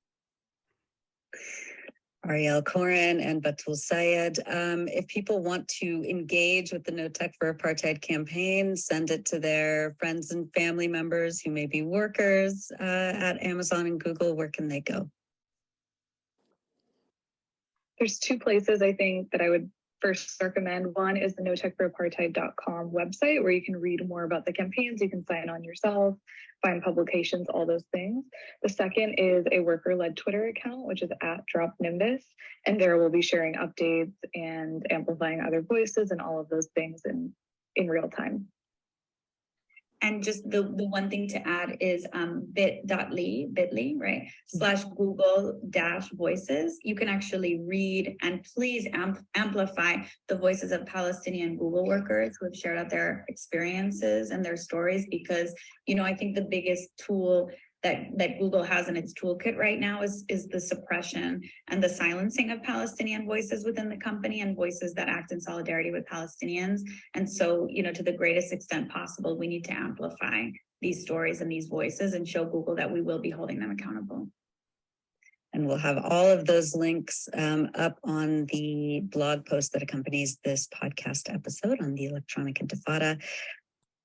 Ariel Corin and Batul Sayed. If people want to engage with the NoTech for Apartheid campaign, send it to their friends and family members who may be workers at Amazon and Google. Where can they go? There's two places I think that I would first recommend. One is the NoTechForApartheid.com website, where you can read more about the campaigns. You can sign on yourself, find publications, all those things. The second is a worker-led Twitter account, which is @DropNimbus, and there we'll be sharing updates and amplifying other voices and all of those things in real time. And just the one thing to add is bit.ly, right, /Google-voices. You can actually read and please amplify the voices of Palestinian Google workers who have shared out their experiences and their stories, because, you know, I think the biggest tool that Google has in its toolkit right now is the suppression and the silencing of Palestinian voices within the company and voices that act in solidarity with Palestinians. And so, you know, to the greatest extent possible, we need to amplify these stories and these voices and show Google that we will be holding them accountable. And we'll have all of those links up on the blog post that accompanies this podcast episode on the Electronic Intifada.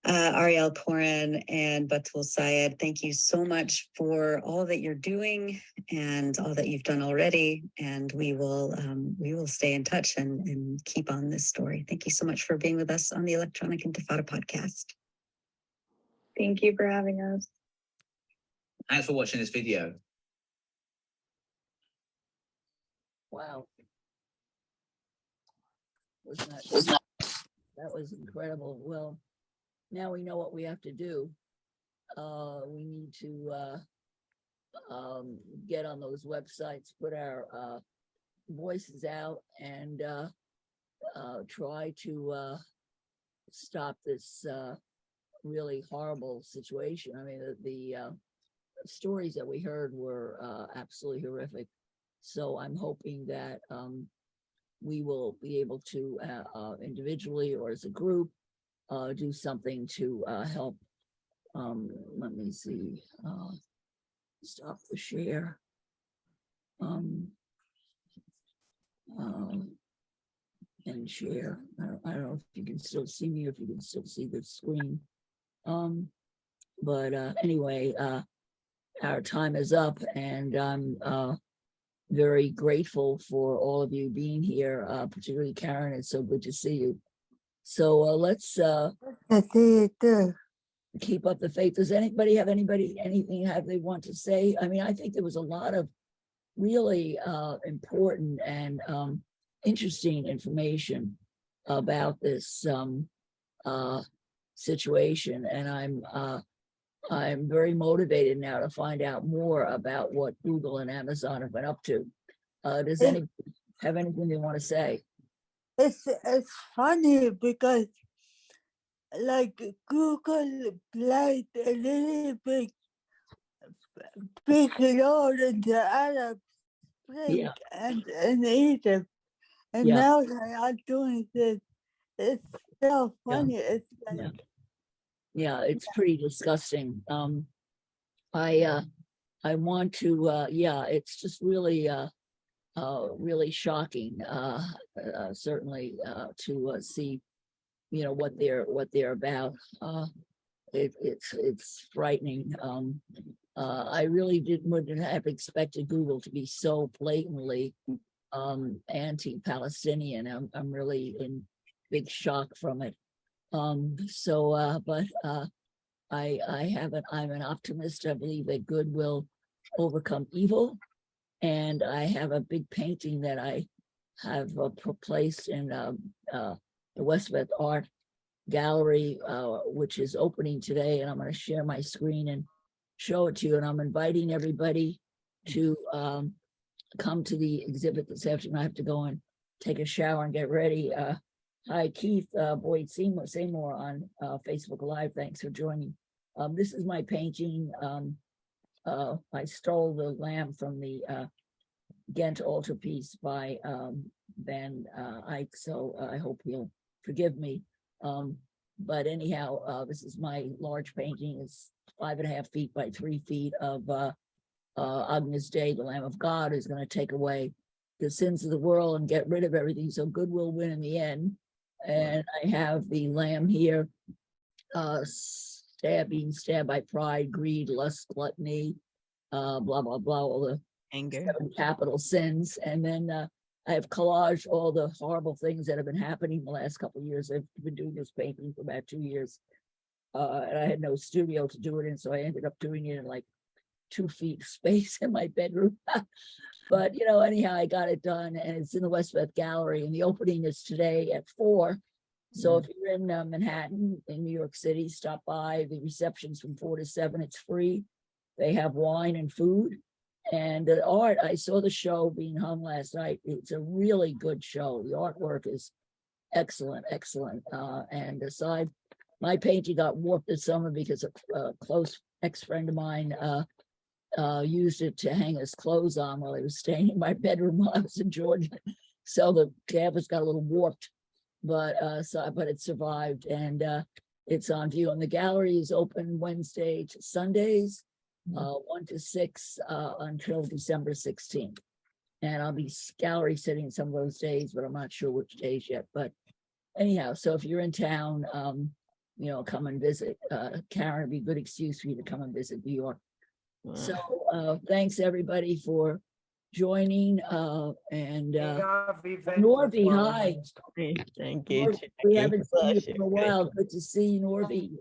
Ariel Corin and Batul Sayed, thank you so much for all that you're doing and all that you've done already. And we will stay in touch and keep on this story. Thank you so much for being with us on the Electronic Intifada podcast. Thank you for having us. Thanks for watching this video. Wow. That was incredible. Well, now we know what we have to do. We need to get on those websites, put our voices out, and try to stop this really horrible situation. I mean, the stories that we heard were absolutely horrific. So I'm hoping that we will be able to individually or as a group do something to help. Let me see, stop the share. And share. I don't know if you can still see me, or if you can still see the screen. But anyway, our time is up, and I'm very grateful for all of you being here, particularly Karen. It's so good to see you. So let's keep up the faith. Does anybody have anything have they want to say? I mean, I think there was a lot of really important and interesting information about this situation, and I'm very motivated now to find out more about what Google and Amazon have been up to. Does anybody have anything they want to say? It's funny because like Google played a little big role in the Arab Spring and Egypt, and now they are doing this. It's so funny. It's like it's pretty disgusting. I want to it's just really really shocking, certainly to see, you know, what they're about. It's frightening. I really wouldn't have expected Google to be so blatantly anti-Palestinian. I'm really in big shock from it. But I'm an optimist. I believe that good will overcome evil. And I have a big painting that I have placed in the Westbeth Art Gallery, which is opening today. And I'm going to share my screen and show it to you. And I'm inviting everybody to come to the exhibit this afternoon. I have to go and take a shower and get ready. Hi, Keith Boyd Seymour on Facebook Live. Thanks for joining. This is my painting. I stole the lamb from the Ghent altarpiece by Van Eyck, so I hope he'll forgive me. But anyhow, this is my large painting. It's 5.5 feet by 3 feet of Agnus Dei, the Lamb of God, is going to take away the sins of the world and get rid of everything, so good will win in the end. And I have the lamb here, being stabbed by pride, greed, lust, gluttony, blah, blah, blah, all the Anger. capital sins. And then I have collaged all the horrible things that have been happening the last couple of years. I've been doing this painting for about 2 years. And I had no studio to do it in, so I ended up doing it in like 2 feet space in my bedroom. But, you know, anyhow, I got it done, and it's in the Westbeth Gallery, and the opening is today at 4. So if you're in Manhattan, in New York City, stop by. The reception's from 4 to 7. It's free. They have wine and food. And the art, I saw the show being hung last night. It's a really good show. The artwork is excellent, excellent. And aside, my painting got warped this summer because a close ex-friend of mine used it to hang his clothes on while he was staying in my bedroom while I was in Georgia. So the canvas got a little warped, but it survived, and it's on view. And the gallery is open Wednesday to Sundays, 1 to 6 until December 16th. And I'll be gallery sitting some of those days, but I'm not sure which days yet. But anyhow, so if you're in town, you know, come and visit. Karen, it'd be a good excuse for you to come and visit New York. So thanks everybody for joining. And Norby, hi. Thank you. We haven't seen you for a while. Good to see you, Norby.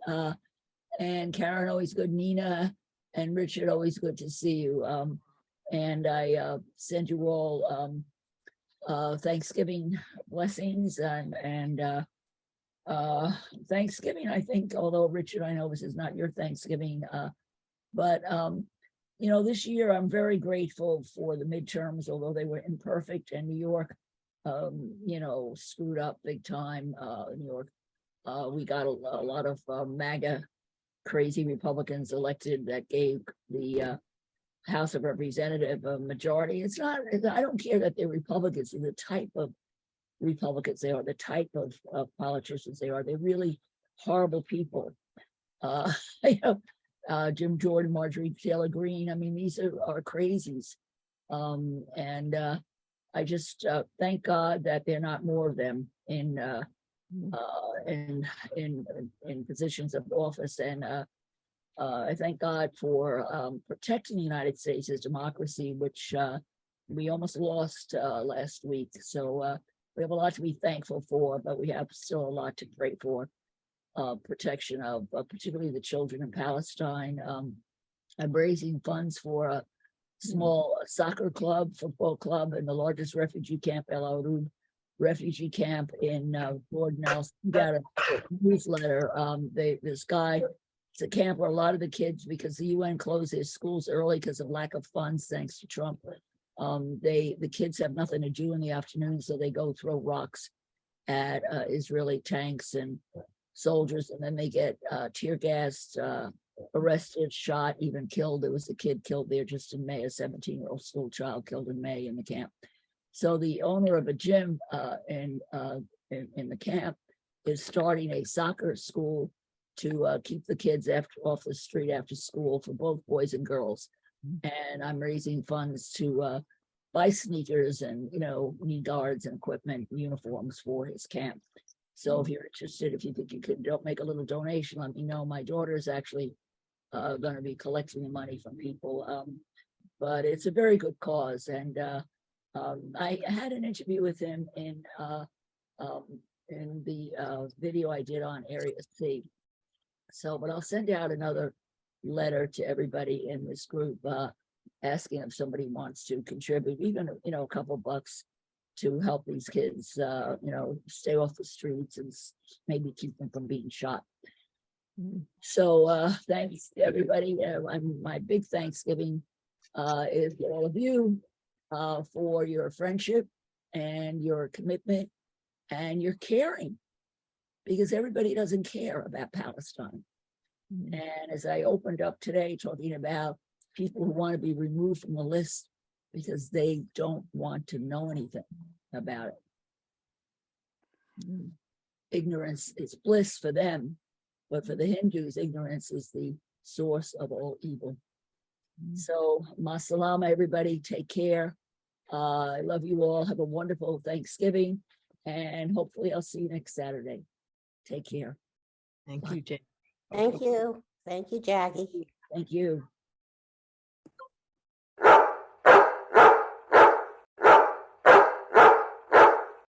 And Karen, always good. Nina and Richard, always good to see you. And I send you all Thanksgiving blessings and Thanksgiving, I think, although Richard, I know this is not your Thanksgiving, but you know, this year I'm very grateful for the midterms, although they were imperfect, and New York, you know, screwed up big time. New York, we got a lot of MAGA crazy Republicans elected that gave the House of Representatives a majority. It's not, I don't care that they're Republicans, they're the type of Republicans they are, the type of politicians they are. They're really horrible people. You know, Jim Jordan, Marjorie Taylor Greene. I mean, these are crazies. And I just thank God that there are not more of them in positions of office. And I thank God for protecting the United States as democracy, which we almost lost last week. So we have a lot to be thankful for, but we have still a lot to pray for. Protection of particularly the children in Palestine. I'm raising funds for a small soccer club, football club, in the largest refugee camp, El Arud refugee camp in Lord Nelson. Got a newsletter. This guy, it's a camp where a lot of the kids, because the UN closed their schools early because of lack of funds, thanks to Trump. The kids have nothing to do in the afternoon, so they go throw rocks at Israeli tanks and soldiers, and then they get tear gassed, arrested, shot, even killed. There was a kid killed there just in May, a 17-year-old school child killed in May in the camp. So the owner of a gym in the camp is starting a soccer school to keep the kids off the street after school for both boys and girls. And I'm raising funds to buy sneakers and, you know, knee guards and equipment, uniforms for his camp. So if you're interested, if you think you could make a little donation, let me know. My daughter is actually going to be collecting the money from people, but it's a very good cause. And I had an interview with him in the video I did on Area C. So, but I'll send out another letter to everybody in this group asking if somebody wants to contribute, even, you know, a couple bucks to help these kids, you know, stay off the streets and maybe keep them from being shot. So thanks to everybody. My big Thanksgiving is to all of you for your friendship and your commitment and your caring, because everybody doesn't care about Palestine. And as I opened up today talking about people who want to be removed from the list because they don't want to know anything about it. Ignorance is bliss for them, but for the Hindus, ignorance is the source of all evil. So, masalama, everybody, take care. I love you all. Have a wonderful Thanksgiving, and hopefully I'll see you next Saturday. Take care. Thank you, Jane. Thank you. Thank you, Jackie. Thank you.